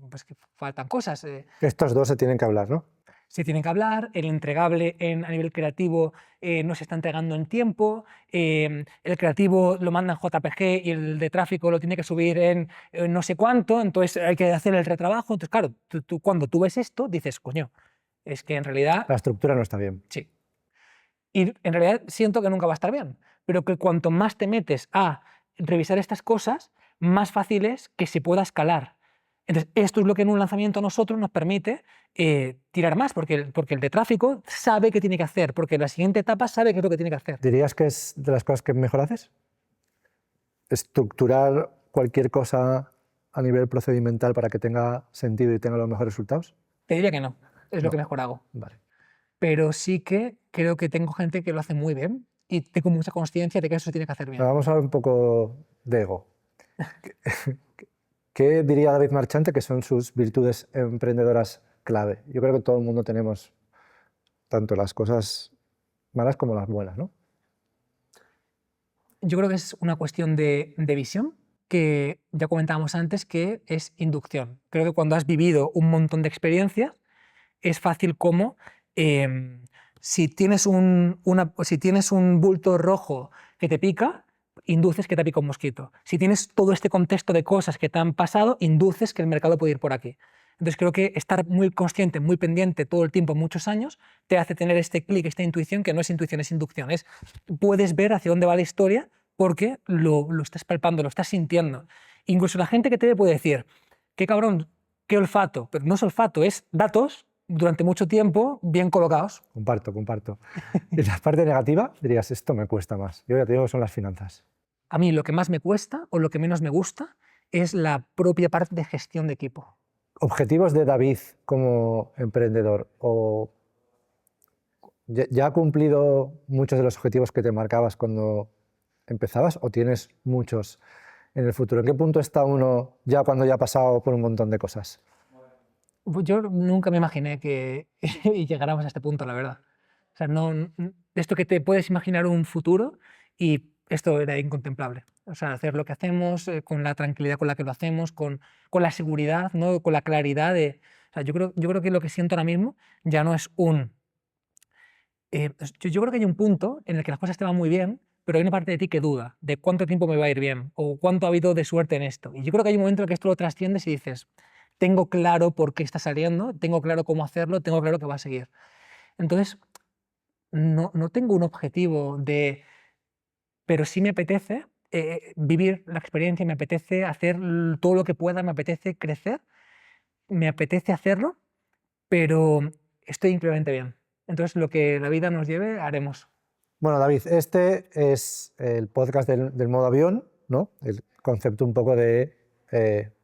pues, que faltan cosas. Estos dos se tienen que hablar, ¿no? Se tienen que hablar, el entregable a nivel creativo no se está entregando en tiempo, el creativo lo manda en JPG y el de tráfico lo tiene que subir en no sé cuánto, entonces hay que hacer el retrabajo. Entonces, claro, cuando tú ves esto, dices, coño, es que en realidad... La estructura no está bien. Sí. Y en realidad siento que nunca va a estar bien, pero que cuanto más te metes a revisar estas cosas, más fácil es que se pueda escalar. Entonces, esto es lo que en un lanzamiento a nosotros nos permite tirar más, porque el de tráfico sabe qué tiene que hacer, porque en la siguiente etapa sabe qué es lo que tiene que hacer. ¿Dirías que es de las cosas que mejor haces? ¿Estructurar cualquier cosa a nivel procedimental para que tenga sentido y tenga los mejores resultados? Te diría que no, es lo No. que mejor hago. Vale. Pero sí que creo que tengo gente que lo hace muy bien y tengo mucha consciencia de que eso se tiene que hacer bien. Ahora vamos a hablar un poco de ego. ¿Qué diría David Marchante que son sus virtudes emprendedoras clave? Yo creo que todo el mundo tenemos tanto las cosas malas como las buenas, ¿no? Yo creo que es una cuestión de visión, que ya comentábamos antes, que es inducción. Creo que cuando has vivido un montón de experiencias, es fácil como si tienes un bulto rojo que te pica, induces que te pica un mosquito. Si tienes todo este contexto de cosas que te han pasado, induces que el mercado puede ir por aquí. Entonces creo que estar muy consciente, muy pendiente todo el tiempo, muchos años, te hace tener este clic, esta intuición, que no es intuición, es inducción. Puedes ver hacia dónde va la historia porque lo estás palpando, lo estás sintiendo. Incluso la gente que te ve puede decir, qué cabrón, qué olfato, pero no es olfato, es datos durante mucho tiempo bien colocados. Comparto. Y la parte negativa, dirías, esto me cuesta más. Yo ya te digo que son las finanzas. A mí lo que más me cuesta o lo que menos me gusta es la propia parte de gestión de equipo. ¿Objetivos de David como emprendedor? ¿O ya ha cumplido muchos de los objetivos que te marcabas cuando empezabas o tienes muchos en el futuro? ¿En qué punto está uno ya cuando ya ha pasado por un montón de cosas? Yo nunca me imaginé que llegáramos a este punto, la verdad. O sea, de esto que te puedes imaginar un futuro y esto era incontemplable. O sea, hacer lo que hacemos con la tranquilidad con la que lo hacemos, con la seguridad, ¿no? Con la claridad de... O sea, yo creo que lo que siento ahora mismo ya no es un... yo creo que hay un punto en el que las cosas te van muy bien, pero hay una parte de ti que duda de cuánto tiempo me va a ir bien o cuánto ha habido de suerte en esto. Y yo creo que hay un momento en el que esto lo trasciendes y dices, tengo claro por qué está saliendo, tengo claro cómo hacerlo, tengo claro que va a seguir. Entonces, no tengo un objetivo pero sí me apetece vivir la experiencia, me apetece hacer todo lo que pueda, me apetece crecer, me apetece hacerlo, pero estoy increíblemente bien. Entonces, lo que la vida nos lleve, haremos. Bueno, David, este es el podcast del modo avión, ¿no? El concepto un poco de,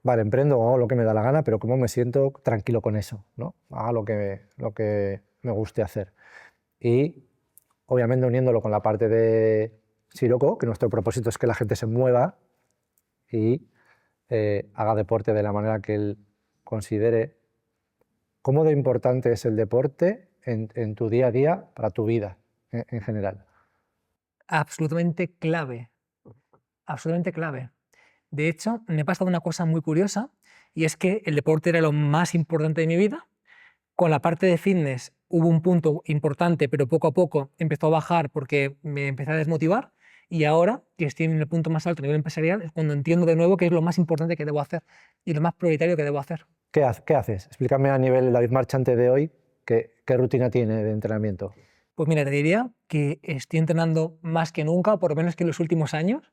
vale, emprendo, hago lo que me da la gana, pero cómo me siento tranquilo con eso, ¿no? Haga lo que me guste hacer. Y, obviamente, uniéndolo con la parte de Siroco, que nuestro propósito es que la gente se mueva y haga deporte de la manera que él considere ¿Cómo de importante es el deporte en tu día a día para tu vida en general? Absolutamente clave, absolutamente clave. De hecho, me ha pasado una cosa muy curiosa y es que el deporte era lo más importante de mi vida. Con la parte de fitness hubo un punto importante, pero poco a poco empezó a bajar porque me empecé a desmotivar y ahora, que estoy en el punto más alto a nivel empresarial, es cuando entiendo de nuevo qué es lo más importante que debo hacer y lo más prioritario que debo hacer. ¿Qué haces? Explícame a nivel David Marchante de hoy, ¿qué rutina tiene de entrenamiento? Pues mira, te diría que estoy entrenando más que nunca, por lo menos que en los últimos años,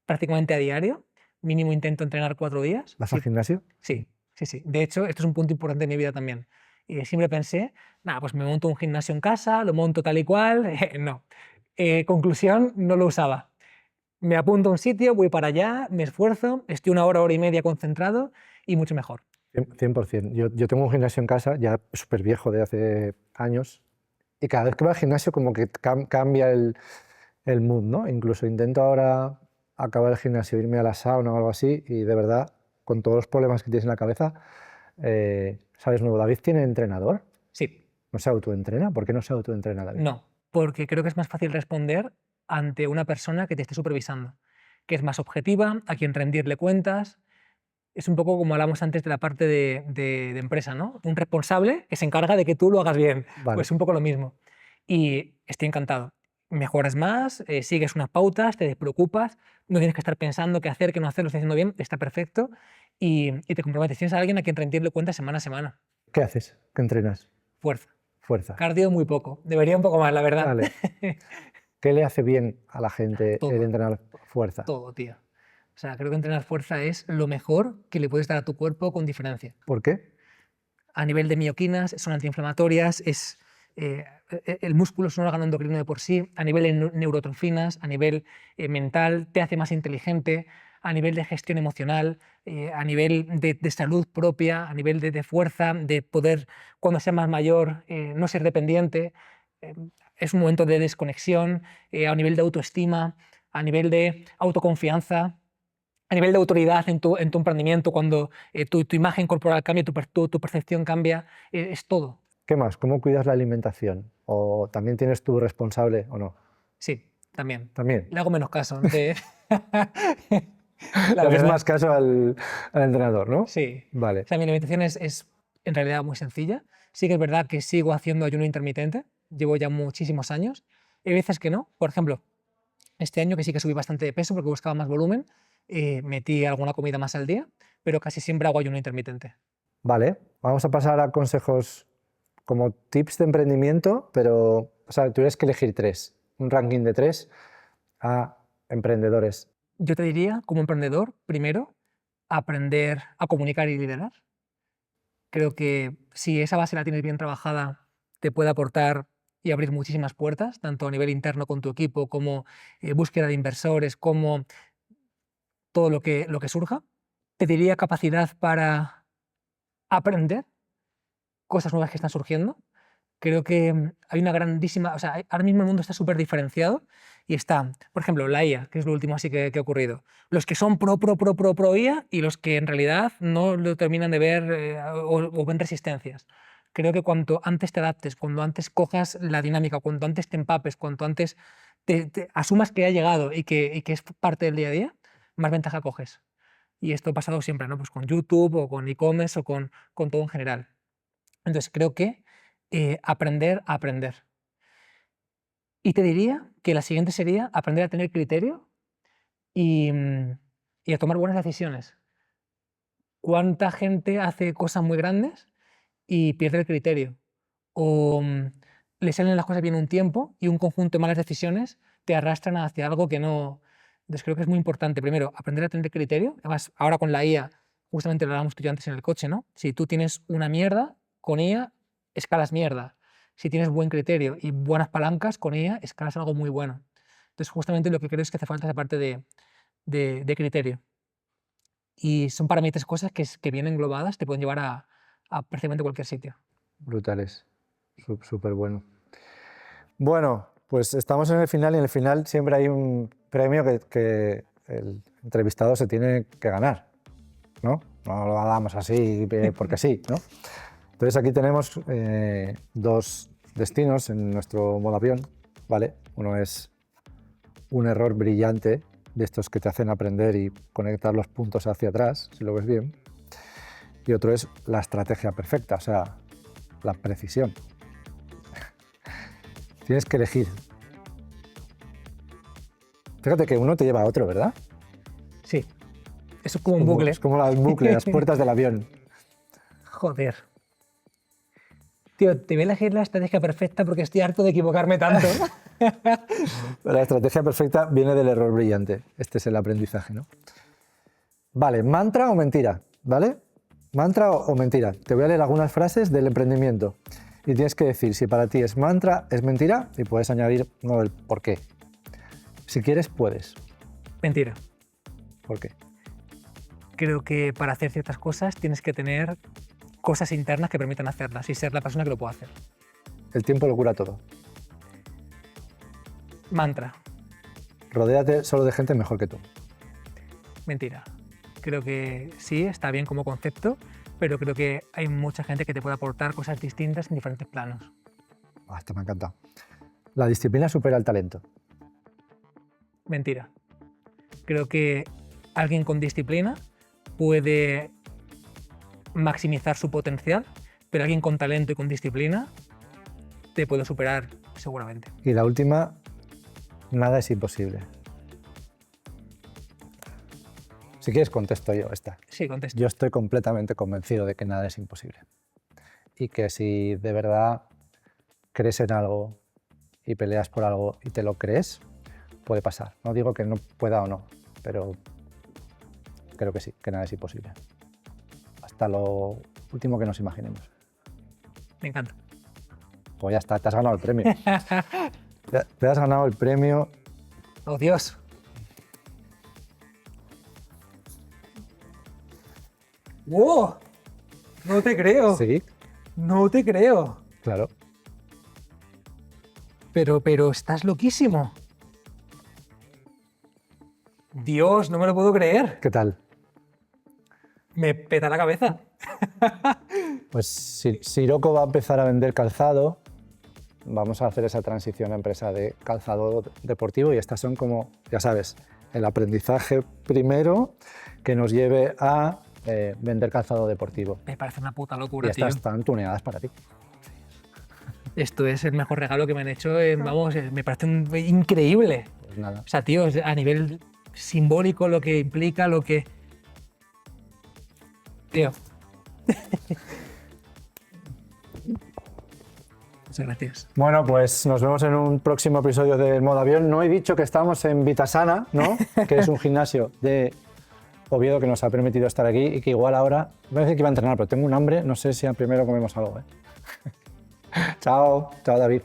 prácticamente a diario. Mínimo intento entrenar 4 días. ¿Vas al gimnasio? Sí, sí, sí. De hecho, esto es un punto importante en mi vida también. Y siempre pensé, nada, pues me monto un gimnasio en casa, lo monto tal y cual. No. Conclusión, no lo usaba. Me apunto a un sitio, voy para allá, me esfuerzo, estoy 1 hora, hora y media concentrado y mucho mejor. 100%. Yo tengo un gimnasio en casa, ya súper viejo, de hace años, y cada vez que voy al gimnasio como que cambia el mood, ¿no? Incluso intento ahora acabar el gimnasio, irme a la sauna o algo así, y de verdad, con todos los problemas que tienes en la cabeza, ¿sabes nuevo? ¿David tiene entrenador? Sí. ¿No se autoentrena? ¿Por qué no se autoentrena, David? No, porque creo que es más fácil responder ante una persona que te esté supervisando, que es más objetiva, a quien rendirle cuentas. Es un poco como hablamos antes de la parte de empresa, ¿no? Un responsable que se encarga de que tú lo hagas bien. Vale. Pues un poco lo mismo. Y estoy encantado. Mejoras más, sigues unas pautas, te despreocupas, no tienes que estar pensando qué hacer, qué no hacer, lo estás haciendo bien, está perfecto y te comprometes. Tienes a alguien a quien rendirle cuentas semana a semana. ¿Qué haces? ¿Qué entrenas? Fuerza. Fuerza. Cardio muy poco. Debería un poco más, la verdad. Vale. ¿Qué le hace bien a la gente Todo. el entrenar fuerza? Todo, tío. O sea, creo que entrenar fuerza es lo mejor que le puedes dar a tu cuerpo con diferencia. ¿Por qué? A nivel de mioquinas, son antiinflamatorias, el músculo es un órgano endocrino de por sí, a nivel de neurotrofinas, a nivel mental, te hace más inteligente, a nivel de gestión emocional, a nivel de salud propia, a nivel de fuerza, de poder, cuando seas más mayor, no ser dependiente. Es un momento de desconexión, a nivel de autoestima, a nivel de autoconfianza, a nivel de autoridad en tu emprendimiento, cuando tu imagen corporal cambia, tu percepción cambia, es todo. ¿Qué más? ¿Cómo cuidas la alimentación? ¿O también tienes tú responsable o no? Sí, también. También. Le hago menos caso. Le haces más caso al entrenador, ¿no? Sí. Vale. O sea, mi alimentación es en realidad muy sencilla. Sí que es verdad que sigo haciendo ayuno intermitente. Llevo ya muchísimos años. Hay veces que no. Por ejemplo, este año que sí que subí bastante de peso porque buscaba más volumen, metí alguna comida más al día, pero casi siempre hago ayuno intermitente. Vale, vamos a pasar a consejos como tips de emprendimiento, pero o sea, tuvieras que elegir 3, un ranking de 3 a emprendedores. Yo te diría, como emprendedor, primero, aprender a comunicar y liderar. Creo que si esa base la tienes bien trabajada, te puede aportar y abrir muchísimas puertas, tanto a nivel interno con tu equipo, como búsqueda de inversores, como todo lo que surja. Te diría capacidad para aprender cosas nuevas que están surgiendo. Creo que hay una grandísima... O sea, ahora mismo el mundo está súper diferenciado y está, por ejemplo, la IA, que es lo último así que ha ocurrido. Los que son pro IA y los que en realidad no lo terminan de ver o ven resistencias. Creo que cuanto antes te adaptes, cuanto antes cojas la dinámica, cuanto antes te empapes, cuanto antes te asumas que ha llegado y que es parte del día a día, más ventaja coges. Y esto ha pasado siempre, ¿no? Pues con YouTube o con e-commerce o con todo en general. Entonces creo que aprender a aprender. Y te diría que la siguiente sería aprender a tener criterio y a tomar buenas decisiones. ¿Cuánta gente hace cosas muy grandes y pierde el criterio? O le salen las cosas bien un tiempo y un conjunto de malas decisiones te arrastran hacia algo que no... Entonces creo que es muy importante, primero, aprender a tener criterio. Además, ahora con la IA, justamente lo hablábamos tú y yo antes en el coche, ¿no? Si tú tienes una mierda, con IA escalas mierda. Si tienes buen criterio y buenas palancas, con IA escalas algo muy bueno. Entonces, justamente lo que creo es que hace falta esa parte de criterio. Y son para mí 3 cosas que bien englobadas te pueden llevar a prácticamente cualquier sitio. Brutales, súper bueno. Bueno, pues estamos en el final y en el final siempre hay un premio que el entrevistado se tiene que ganar, ¿no? No lo damos así porque sí, ¿no? Entonces aquí tenemos dos destinos en nuestro modo avión, ¿vale? Uno es un error brillante de estos que te hacen aprender y conectar los puntos hacia atrás, si lo ves bien. Y otro es la estrategia perfecta, o sea, la precisión. Tienes que elegir. Fíjate que uno te lleva a otro, ¿verdad? Sí. Eso es como un bucle. Es como el bucle, las puertas del avión. Joder. Tío, te voy a elegir la estrategia perfecta porque estoy harto de equivocarme tanto. La estrategia perfecta viene del error brillante. Este es el aprendizaje, ¿no? Vale, mantra o mentira, ¿vale? Mantra o mentira. Te voy a leer algunas frases del emprendimiento y tienes que decir si para ti es mantra, es mentira y puedes añadir uno del por qué. Si quieres, puedes. Mentira. ¿Por qué? Creo que para hacer ciertas cosas tienes que tener cosas internas que permitan hacerlas y ser la persona que lo pueda hacer. El tiempo lo cura todo. Mantra. Rodéate solo de gente mejor que tú. Mentira. Creo que sí, está bien como concepto, pero creo que hay mucha gente que te puede aportar cosas distintas en diferentes planos. Esto me ha encantado. La disciplina supera el talento. Mentira. Creo que alguien con disciplina puede maximizar su potencial, pero alguien con talento y con disciplina te puede superar seguramente. Y la última, nada es imposible. Si quieres, contesto yo esta. Sí, contesto. Yo estoy completamente convencido de que nada es imposible. Y que si de verdad crees en algo y peleas por algo y te lo crees, puede pasar. No digo que no pueda o no, pero creo que sí, que nada es imposible. Hasta lo último que nos imaginemos. Me encanta. Pues ya está, te has ganado el premio. Te has ganado el premio. ¡Oh, Dios! ¡Wow! No te creo. Sí, No te creo. claro. Pero estás loquísimo. Dios, no me lo puedo creer. ¿Qué tal? Me peta la cabeza. Pues Sirocco va a empezar a vender calzado. Vamos a hacer esa transición a empresa de calzado deportivo y estas son como, ya sabes, el aprendizaje primero que nos lleve a vender calzado deportivo. Me parece una puta Y locura, tío. estas están tuneadas para ti. Esto es el mejor regalo que me han hecho. Vamos, me parece increíble. Pues nada. O sea, tío, a nivel simbólico, lo que implica, lo que... Tío. Muchas gracias. Bueno, pues nos vemos en un próximo episodio del Modo Avión. No he dicho que estamos en Vitasana, ¿no? Que es un gimnasio de Oviedo que nos ha permitido estar aquí y que igual ahora, voy a decir que iba a entrenar, pero tengo un hambre, no sé si primero comemos algo, ¿eh? Chao, chao David.